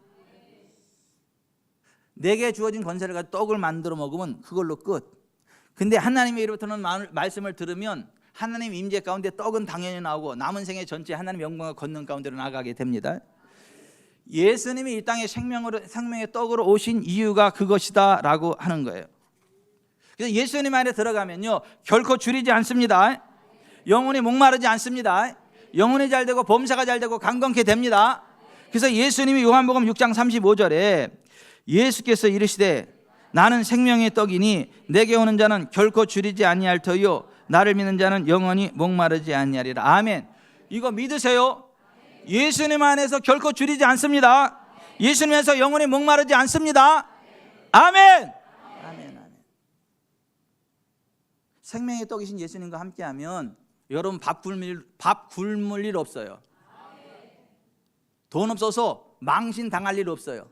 내게 주어진 권세를 가지고 떡을 만들어 먹으면 그걸로 끝. 근데 하나님의 이로부터는 말씀을 들으면 하나님 임재 가운데 떡은 당연히 나오고 남은 생애 전체 하나님 영광을 걷는 가운데로 나가게 됩니다. 예수님이 이 땅에 생명의 떡으로 오신 이유가 그것이다 라고 하는 거예요. 그래서 예수님 안에 들어가면요 결코 줄이지 않습니다. 영혼이 목마르지 않습니다. 영혼이 잘 되고 범사가 잘 되고 강건케 됩니다. 그래서 예수님이 요한복음 6장 35절에 예수께서 이르시되 나는 생명의 떡이니 내게 오는 자는 결코 줄이지 아니할 터요 나를 믿는 자는 영원히 목마르지 아니하리라. 아멘. 이거 믿으세요? 예수님 안에서 결코 줄이지 않습니다. 예수님에서 영원히 목마르지 않습니다. 아멘. 아멘. 아멘. 생명의 떡이신 예수님과 함께하면 여러분 밥 굶을 일 없어요. 돈 없어서 망신 당할 일 없어요.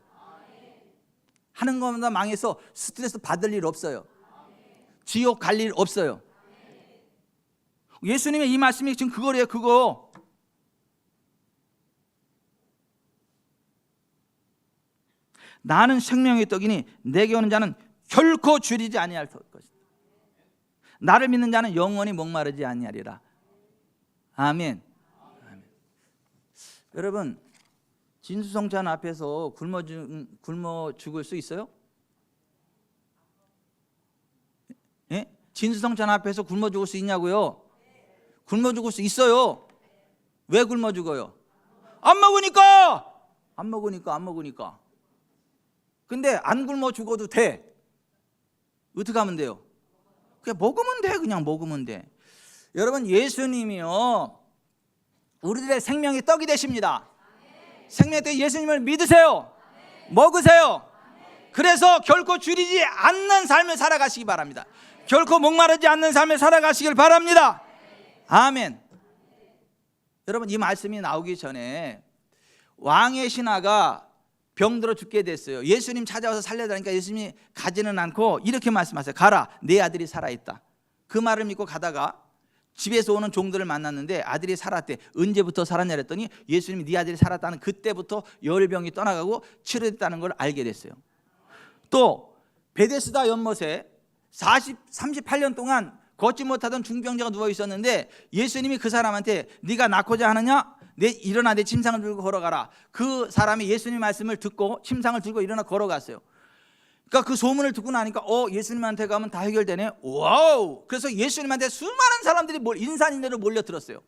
하는 것마다 망해서 스트레스 받을 일 없어요. 지옥 갈 일 없어요. 예수님의 이 말씀이 지금 그거래요. 그거. 나는 생명의 떡이니 내게 오는 자는 결코 줄이지 아니할 것이다. 나를 믿는 자는 영원히 목마르지 아니하리라. 아멘. 아멘. 여러분 진수성찬 앞에서 굶어 죽을 수 있어요? 예? 진수성찬 앞에서 굶어 죽을 수 있냐고요? 굶어 죽을 수 있어요. 왜 굶어 죽어요? 안 먹으니까. 근데 안 굶어 죽어도 돼. 어떻게 하면 돼요? 그냥 먹으면 돼. 그냥 먹으면 돼. 여러분 예수님이요 우리들의 생명의 떡이 되십니다. 생명의 떡 예수님을 믿으세요. 먹으세요. 그래서 결코 줄이지 않는 삶을 살아가시기 바랍니다. 결코 목마르지 않는 삶을 살아가시길 바랍니다. 아멘. 여러분 이 말씀이 나오기 전에 왕의 신하가 병들어 죽게 됐어요. 예수님 찾아와서 살려달라니까 예수님이 가지는 않고 이렇게 말씀하세요. 가라, 내 아들이 살아있다. 그 말을 믿고 가다가 집에서 오는 종들을 만났는데 아들이 살았대. 언제부터 살았냐 그랬더니 예수님이 네 아들이 살았다는 그때부터 열병이 떠나가고 치료됐다는 걸 알게 됐어요. 또 베데스다 연못에 38년 동안 걷지 못하던 중병자가 누워 있었는데 예수님이 그 사람한테 네가 낫고자 하느냐? 일어나 내 침상을 들고 걸어가라. 그 사람이 예수님 말씀을 듣고 침상을 들고 일어나 걸어갔어요. 그러니까 그 소문을 듣고 나니까 예수님한테 가면 다 해결되네. 와우. 그래서 예수님한테 수많은 사람들이 인산인해로 몰려들었어요.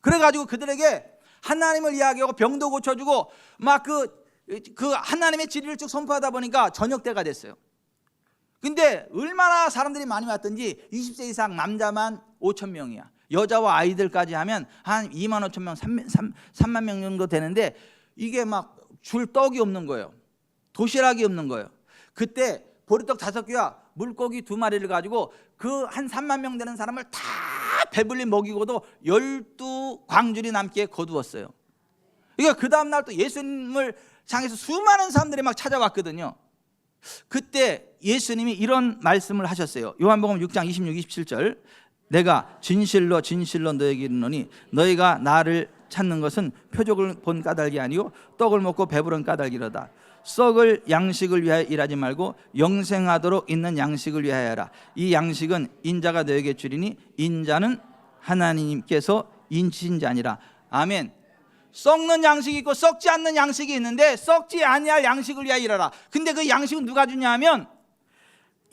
그래가지고 그들에게 하나님을 이야기하고 병도 고쳐주고 막 그 하나님의 진리를 쭉 선포하다 보니까 저녁 때가 됐어요. 근데 얼마나 사람들이 많이 왔던지 20세 이상 남자만 5천 명이야. 여자와 아이들까지 하면 한 2만 5천 명, 3만 명 정도 되는데 이게 막 줄 떡이 없는 거예요. 도시락이 없는 거예요. 그때 보리떡 5개와 물고기 2마리를 가지고 그 한 3만 명 되는 사람을 다 배불리 먹이고도 12광줄이 남게 거두었어요. 그러니까 그 다음날 또 예수님을 향해서 수많은 사람들이 막 찾아왔거든요. 그때 예수님이 이런 말씀을 하셨어요. 요한복음 6장 26, 27절. 내가 진실로 진실로 너에게 이르노니 너희가 나를 찾는 것은 표적을 본 까닭이 아니요 떡을 먹고 배부른 까닭이로다. 썩을 양식을 위하여 일하지 말고 영생하도록 있는 양식을 위하여 하라. 이 양식은 인자가 너에게 주리니 인자는 하나님께서 인치신 자니라. 아멘. 썩는 양식이 있고 썩지 않는 양식이 있는데 썩지 아니할 양식을 위하여 일하라. 근데 그 양식은 누가 주냐 하면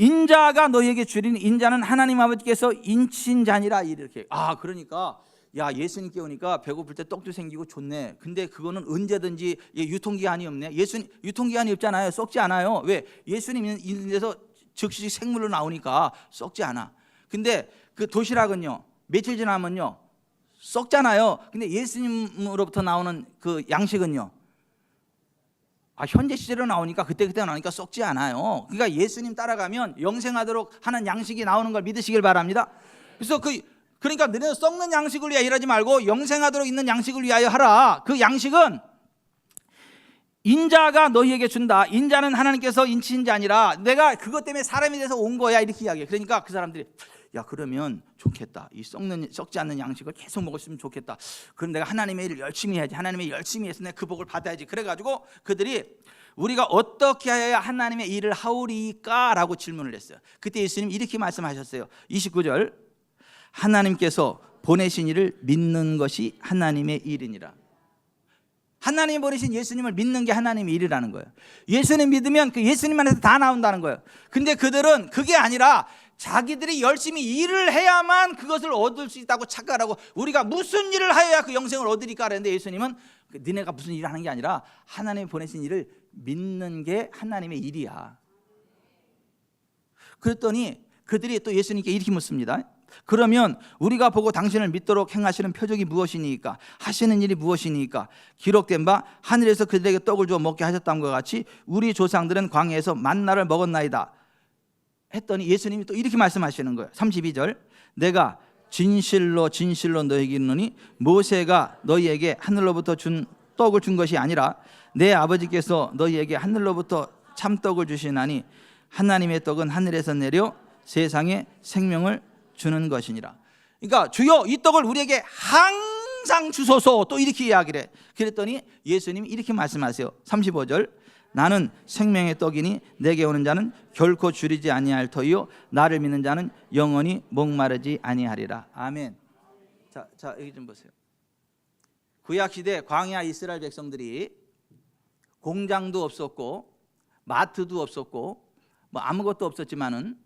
인자가 너희에게 주리니 인자는 하나님 아버지께서 인친 자니라. 이렇게. 그러니까 야, 예수님께 오니까 배고플 때 떡도 생기고 좋네. 근데 그거는 언제든지 유통기한이 없네. 예수님 유통기한이 없잖아요. 썩지 않아요. 왜? 예수님은 인에서 즉시 생물로 나오니까 썩지 않아. 근데 그 도시락은요, 며칠 지나면요 썩잖아요. 근데 예수님으로부터 나오는 그 양식은요, 현재 시제로 나오니까 그때 나오니까 썩지 않아요. 그러니까 예수님 따라가면 영생하도록 하는 양식이 나오는 걸 믿으시길 바랍니다. 그래서 그러니까 너네는 썩는 양식을 위하여 일하지 말고 영생하도록 있는 양식을 위하여 하라. 그 양식은 인자가 너희에게 준다. 인자는 하나님께서 인치신 자 아니라 내가 그것 때문에 사람이 돼서 온 거야. 이렇게 이야기해. 그러니까 그 사람들이 야, 그러면 좋겠다. 이 썩지 않는 양식을 계속 먹었으면 좋겠다. 그럼 내가 하나님의 일을 열심히 해야지. 하나님의 일 열심히 해서 내가 그 복을 받아야지. 그래가지고 그들이 우리가 어떻게 하여야 하나님의 일을 하오리까? 라고 질문을 했어요. 그때 예수님 이렇게 말씀하셨어요. 29절, 하나님께서 보내신 일을 믿는 것이 하나님의 일이니라. 하나님이 보내신 예수님을 믿는 게 하나님의 일이라는 거예요. 예수님 믿으면 그 예수님 안에서 다 나온다는 거예요. 근데 그들은 그게 아니라 자기들이 열심히 일을 해야만 그것을 얻을 수 있다고 착각하고, 우리가 무슨 일을 하여야 그 영생을 얻으리까 그랬는데 예수님은 니네가 무슨 일을 하는 게 아니라 하나님이 보내신 일을 믿는 게 하나님의 일이야. 그랬더니 그들이 또 예수님께 이렇게 묻습니다. 그러면 우리가 보고 당신을 믿도록 행하시는 표적이 무엇이니까? 하시는 일이 무엇이니까? 기록된 바 하늘에서 그들에게 떡을 주어 먹게 하셨다는 것 같이 우리 조상들은 광야에서 만나를 먹었나이다 했더니 예수님이 또 이렇게 말씀하시는 거예요. 32절, 내가 진실로 너희에게 이르노니 모세가 너희에게 하늘로부터 준 떡을 준 것이 아니라 내 아버지께서 너희에게 하늘로부터 참떡을 주시나니 하나님의 떡은 하늘에서 내려 세상에 생명을 주는 것이니라. 그러니까 주여 이 떡을 우리에게 항상 주소서, 또 이렇게 이야기를 해. 그랬더니 예수님이 이렇게 말씀하세요. 35절, 나는 생명의 떡이니 내게 오는 자는 결코 줄이지 아니할 터이요 나를 믿는 자는 영원히 목마르지 아니하리라. 아멘. 자 여기 좀 보세요. 구약 시대 광야 이스라엘 백성들이 공장도 없었고 마트도 없었고 뭐 아무것도 없었지만은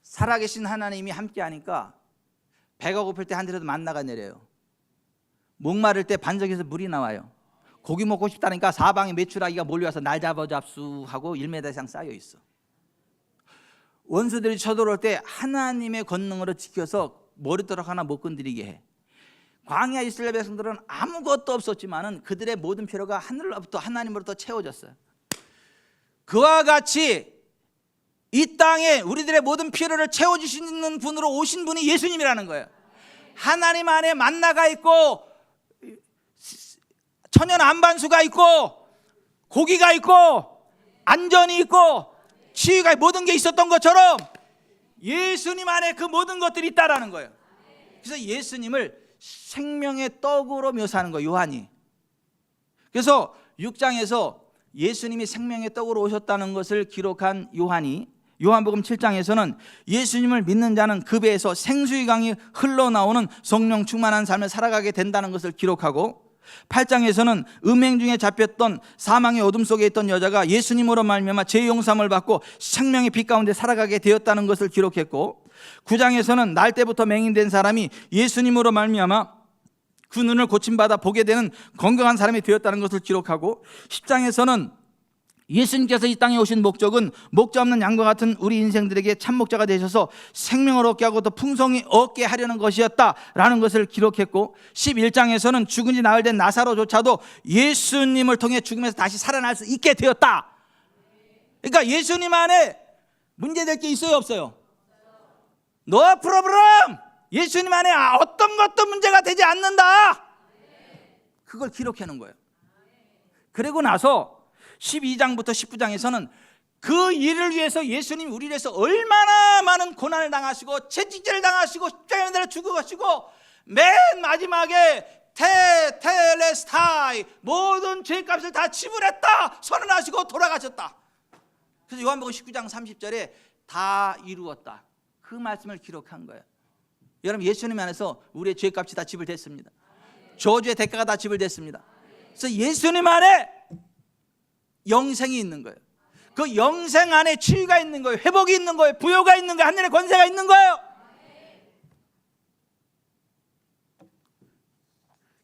살아계신 하나님이 함께하니까 배가 고플 때 하늘에서 만나가 내려요. 목마를 때 반석에서 물이 나와요. 고기 먹고 싶다니까 사방에 메추라기가 몰려와서 날 잡수 하고 1m 이상 쌓여 있어. 원수들이 쳐들어올 때 하나님의 권능으로 지켜서 머리도락 하나 못 건드리게 해. 광야 이스라엘 백성들은 아무것도 없었지만은 그들의 모든 필요가 하늘로부터 하나님으로부터 채워졌어요. 그와 같이 이 땅에 우리들의 모든 필요를 채워주시는 분으로 오신 분이 예수님이라는 거예요. 하나님 안에 만나가 있고 천연 안반수가 있고 고기가 있고 안전이 있고 치유가 모든 게 있었던 것처럼 예수님 안에 그 모든 것들이 있다라는 거예요. 그래서 예수님을 생명의 떡으로 묘사하는 거예요, 요한이. 그래서 6장에서 예수님이 생명의 떡으로 오셨다는 것을 기록한 요한이 요한복음 7장에서는 예수님을 믿는 자는 그 배에서 생수의 강이 흘러나오는 성령 충만한 삶을 살아가게 된다는 것을 기록하고, 8장에서는 음행 중에 잡혔던 사망의 어둠 속에 있던 여자가 예수님으로 말미암아 죄 용서함을 받고 생명의 빛 가운데 살아가게 되었다는 것을 기록했고, 9장에서는 날 때부터 맹인된 사람이 예수님으로 말미암아 그 눈을 고침받아 보게 되는 건강한 사람이 되었다는 것을 기록하고, 10장에서는 예수님께서 이 땅에 오신 목적은 목자 없는 양과 같은 우리 인생들에게 참 목자가 되셔서 생명을 얻게 하고 또 풍성히 얻게 하려는 것이었다라는 것을 기록했고, 11장에서는 죽은 지 나흘 된 나사로조차도 예수님을 통해 죽음에서 다시 살아날 수 있게 되었다. 그러니까 예수님 안에 문제될 게 있어요, 없어요? No problem. 예수님 안에 어떤 것도 문제가 되지 않는다. 그걸 기록해 놓은 거예요. 그리고 나서 12장부터 19장에서는 그 일을 위해서 예수님이 우리를 위해서 얼마나 많은 고난을 당하시고 채찍질을 당하시고 십자가에 달려 죽으시고 맨 마지막에 테텔레스타이 모든 죄값을 다 지불했다 선언하시고 돌아가셨다. 그래서 요한복음 19장 30절에 다 이루었다, 그 말씀을 기록한 거예요. 여러분, 예수님 안에서 우리의 죄값이 다 지불됐습니다. 저주의 대가가 다 지불됐습니다. 그래서 예수님 안에 영생이 있는 거예요. 그 영생 안에 치유가 있는 거예요. 회복이 있는 거예요. 부요가 있는 거예요. 하늘의 권세가 있는 거예요.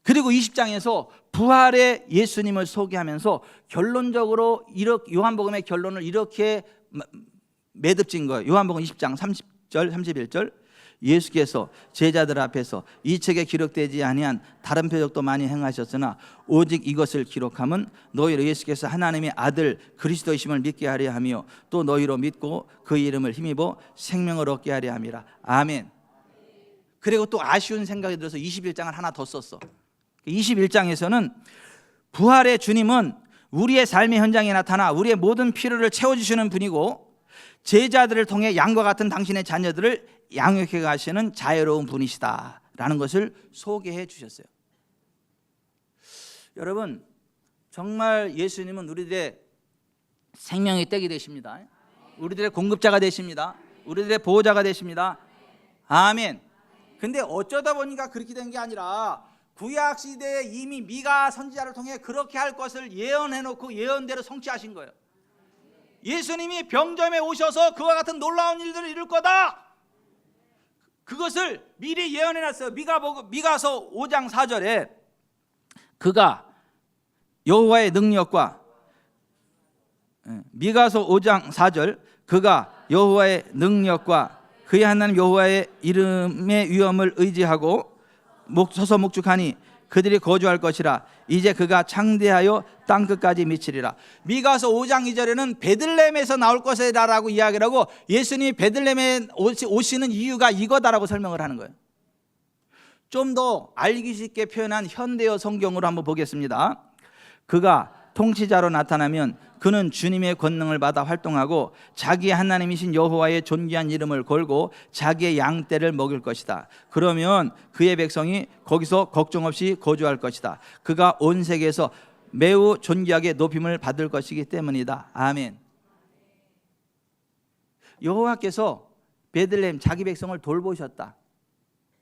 그리고 20장에서 부활의 예수님을 소개하면서 결론적으로 요한복음의 결론을 이렇게 매듭진 거예요. 요한복음 20장 30절 31절 예수께서 제자들 앞에서 이 책에 기록되지 아니한 다른 표적도 많이 행하셨으나 오직 이것을 기록함은 너희로 예수께서 하나님의 아들 그리스도이심을 믿게 하려 하며 또 너희로 믿고 그 이름을 힘입어 생명을 얻게 하려 함이라. 아멘. 그리고 또 아쉬운 생각이 들어서 21장을 하나 더 썼어. 21장에서는 부활의 주님은 우리의 삶의 현장에 나타나 우리의 모든 필요를 채워주시는 분이고 제자들을 통해 양과 같은 당신의 자녀들을 양육해 가시는 자애로운 분이시다라는 것을 소개해 주셨어요. 여러분, 정말 예수님은 우리들의 생명의 떼기 되십니다. 우리들의 공급자가 되십니다. 우리들의 보호자가 되십니다. 아멘. 근데 어쩌다 보니까 그렇게 된 게 아니라 구약 시대에 이미 미가 선지자를 통해 그렇게 할 것을 예언해 놓고 예언대로 성취하신 거예요. 예수님이 병점에 오셔서 그와 같은 놀라운 일들을 이룰 거다. 그것을 미리 예언해 놨어요. 미가서 5장 4절에 그가 여호와의 능력과 미가서 5장 4절 그가 여호와의 능력과 그의 하나님 여호와의 이름의 위엄을 의지하고 서서 목축하니 그들이 거주할 것이라. 이제 그가 창대하여 땅끝까지 미치리라. 미가서 5장 2절에는 베들레헴에서 나올 것이라고 이야기를 하고 예수님이 베들레헴에 오시는 이유가 이거다라고 설명을 하는 거예요. 좀 더 알기 쉽게 표현한 현대어 성경으로 한번 보겠습니다. 그가 통치자로 나타나면 그는 주님의 권능을 받아 활동하고 자기의 하나님이신 여호와의 존귀한 이름을 걸고 자기의 양떼를 먹일 것이다. 그러면 그의 백성이 거기서 걱정 없이 거주할 것이다. 그가 온 세계에서 매우 존귀하게 높임을 받을 것이기 때문이다. 아멘. 여호와께서 베들레헴 자기 백성을 돌보셨다.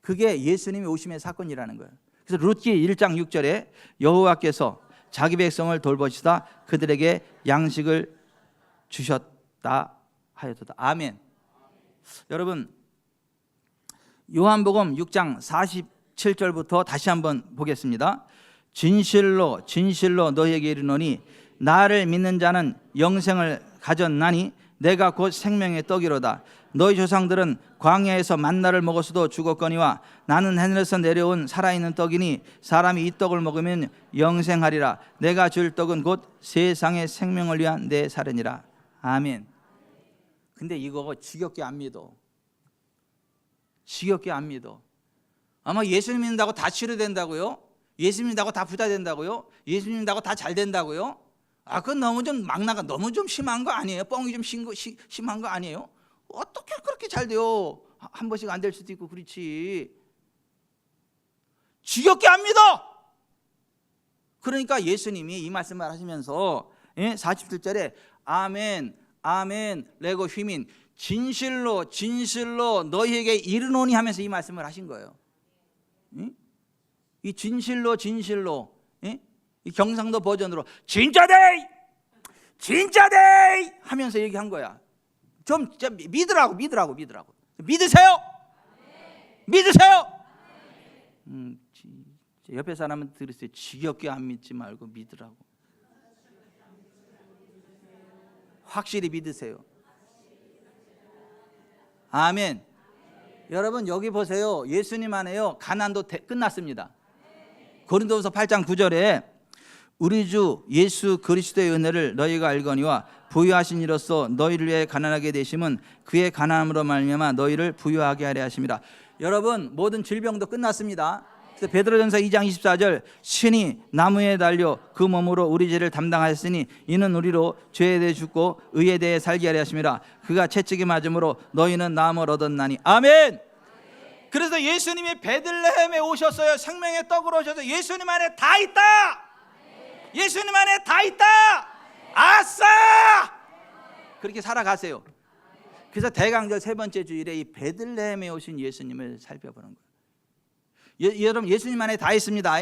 그게 예수님이 오심의 사건이라는 거예요. 그래서 룻기 1장 6절에 여호와께서 자기 백성을 돌보시다 그들에게 양식을 주셨다 하였도다. 아멘. 여러분, 요한복음 6장 47절부터 다시 한번 보겠습니다. 진실로 진실로 너희에게 이르노니 나를 믿는 자는 영생을 가졌나니 내가 곧 생명의 떡이로다. 너희 조상들은 광야에서 만나를 먹었어도 죽었거니와 나는 하늘에서 내려온 살아있는 떡이니 사람이 이 떡을 먹으면 영생하리라. 내가 줄 떡은 곧 세상의 생명을 위한 내 살이니라. 아멘. 근데 이거 지겹게 안 믿어. 지겹게 안 믿어. 아마 예수님 믿는다고 다 치료된다고요? 예수님 믿는다고 다 부자 된다고요? 예수님 믿는다고 다 잘 된다고요? 그건 너무 좀 막나가 너무 좀 심한 거 아니에요? 뻥이 좀 심한 거 아니에요? 어떻게 그렇게 잘 돼요? 한 번씩 안 될 수도 있고 그렇지. 지겹게 안 믿어. 그러니까 예수님이 이 말씀을 하시면서 47절에 아멘 아멘 레고 휘민 진실로 진실로 너희에게 이르노니 하면서 이 말씀을 하신 거예요. 이 진실로 진실로 이 경상도 버전으로 진짜데이 진짜데이 하면서 얘기한 거야. 좀 믿으라고 믿으세요. 믿으세요. 옆에 사람은 들으세요. 지겹게 안 믿지 말고 믿으라고. 확실히 믿으세요. 아멘. 여러분 여기 보세요. 예수님 안에요 가난도 끝났습니다. 고린도후서 8장 9절에 우리 주 예수 그리스도의 은혜를 너희가 알거니와 부유하신 이로써 너희를 위해 가난하게 되심은 그의 가난함으로 말미암아 너희를 부유하게 하려 하심이라. 여러분 모든 질병도 끝났습니다. 그래서 베드로전서 2장 24절 신이 나무에 달려 그 몸으로 우리 죄를 담당하였으니 이는 우리로 죄에 대해 죽고 의에 대해 살게 하려 하심이라. 그가 채찍에 맞음으로 너희는 나음을 얻었나니. 아멘. 그래서 예수님이 베들레헴에 오셨어요. 생명의 떡으로 오셔서 예수님 안에 다 있다. 예수님 안에 다 있다. 아싸! 그렇게 살아가세요. 그래서 대강절 세 번째 주일에 이 베들레헴에 오신 예수님을 살펴보는 거예요. 여러분 예수님 안에 다 있습니다.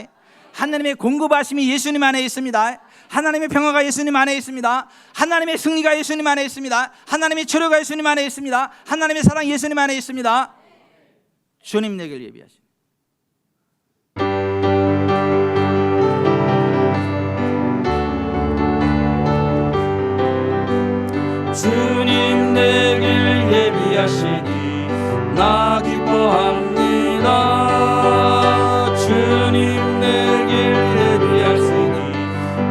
하나님의 공급하심이 예수님 안에 있습니다. 하나님의 평화가 예수님 안에 있습니다. 하나님의 승리가 예수님 안에 있습니다. 하나님의 치료가 예수님 안에 있습니다. 하나님의 사랑이 예수님 안에 있습니다. 주님 내게 예비하십니다. 주님 내 길 예비하시니 나 기뻐합니다. 주님 내 길 예비하시니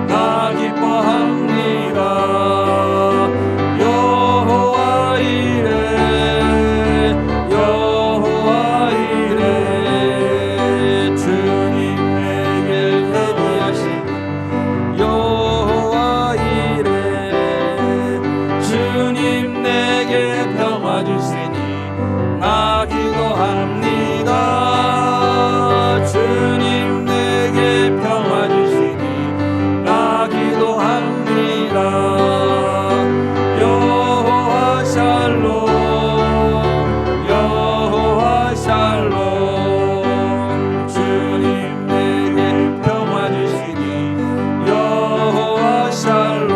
나 기뻐합니다. 여호와 이레 여호와 이레 주님 내 길 예비하시니 여호와 이레 주님 내게 평화 주시니 나 기도합니다. 주님 내게 평화 주시니 나 기도합니다. 여호와 샬롬 여호와 샬롬 주님 내게 평화 주시니 여호와 샬롬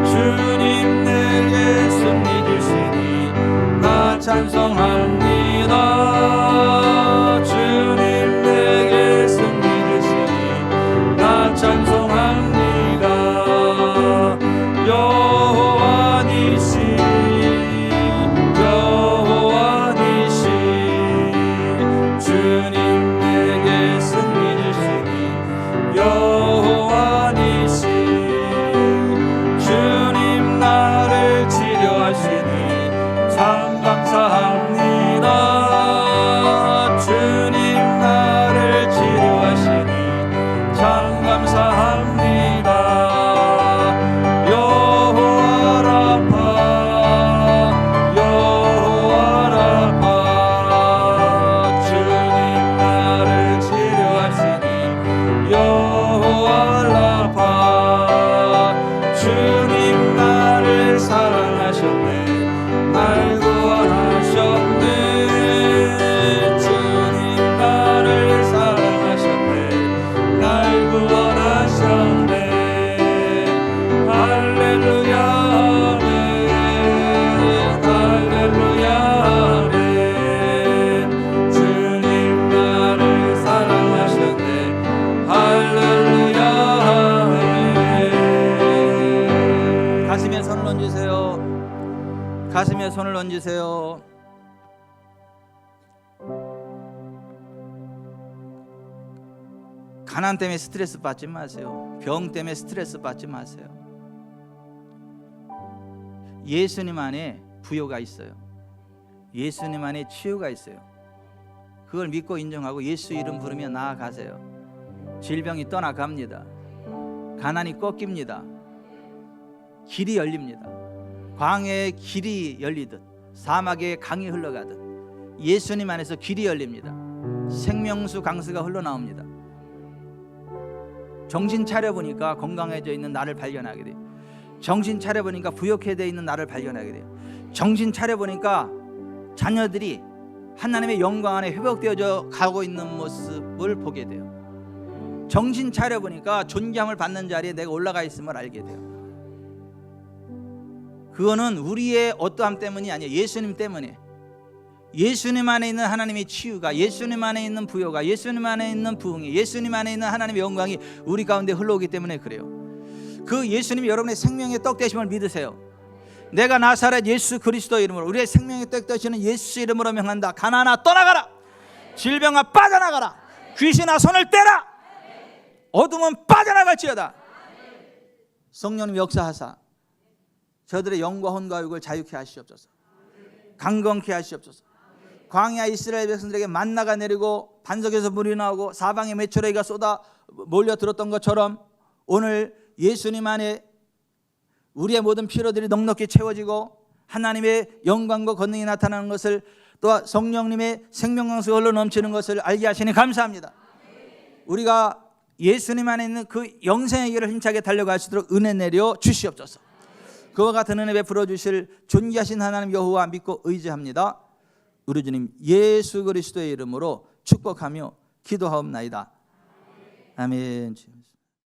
주님 내게 승리 주시니 나 찬송합니다. 주님 내게 승리 주시니 나 찬송합니다. 여호와 니시 여호와 니시 주님 내게 승리 주시니 여호와 니시 주님 나를 치료하시니 참 감사합니다. 주님 나를 치료하시니 참 감사합니다. 여호와 라파 여호와 라파 주님 나를 치료하시니 여호와 라파 주님 나를 사랑하셨네 날 구원하셨네 주님 나를 사랑하셨네 날 구원하셨네 할렐루야 아멘 할렐루야 아멘 주님 나를 사랑하셨네 할렐루야 아멘 가슴에 손을 얹으세요. 가슴에 손을 얹으세요. 가난 때문에 스트레스 받지 마세요. 병 때문에 스트레스 받지 마세요. 예수님 안에 부요가 있어요. 예수님 안에 치유가 있어요. 그걸 믿고 인정하고 예수 이름 부르며 나아가세요. 질병이 떠나갑니다. 가난이 꺾입니다. 길이 열립니다. 광야의 길이 열리듯 사막의 강이 흘러가듯 예수님 안에서 길이 열립니다. 생명수 강수가 흘러나옵니다. 정신 차려보니까 건강해져 있는 나를 발견하게 돼요. 정신 차려보니까 부욕해져 있는 나를 발견하게 돼요. 정신 차려보니까 자녀들이 하나님의 영광 안에 회복되어져 가고 있는 모습을 보게 돼요. 정신 차려보니까 존경을 받는 자리에 내가 올라가 있음을 알게 돼요. 그거는 우리의 어떠함 때문이 아니에요. 예수님 때문에. 예수님 안에 있는 하나님의 치유가, 예수님 안에 있는 부요가, 예수님 안에 있는 부흥이, 예수님 안에 있는 하나님의 영광이 우리 가운데 흘러오기 때문에 그래요. 그 예수님이 여러분의 생명의 떡 되심을 믿으세요. 내가 나사렛 예수 그리스도 이름으로 우리의 생명의 떡 되시는 예수 이름으로 명한다. 가난아 떠나가라. 질병아 빠져나가라. 귀신아 손을 떼라. 어둠은 빠져나갈지어다. 성령님 역사하사 저들의 영과 혼과 육을 자유케 하시옵소서. 강건케 하시옵소서. 광야 이스라엘 백성들에게 만나가 내리고 반석에서 물이 나오고 사방에 메추라기가 쏟아 몰려들었던 것처럼 오늘 예수님 안에 우리의 모든 피로들이 넉넉히 채워지고 하나님의 영광과 권능이 나타나는 것을, 또 성령님의 생명강수가 흘러 넘치는 것을 알게 하시니 감사합니다. 우리가 예수님 안에 있는 그 영생의 길을 힘차게 달려갈 수 있도록 은혜 내려 주시옵소서. 그와 같은 은혜 베풀어 주실 존귀하신 하나님 여호와 믿고 의지합니다. 우리 주님 예수 그리스도의 이름으로 축복하며 기도하옵나이다. 아멘.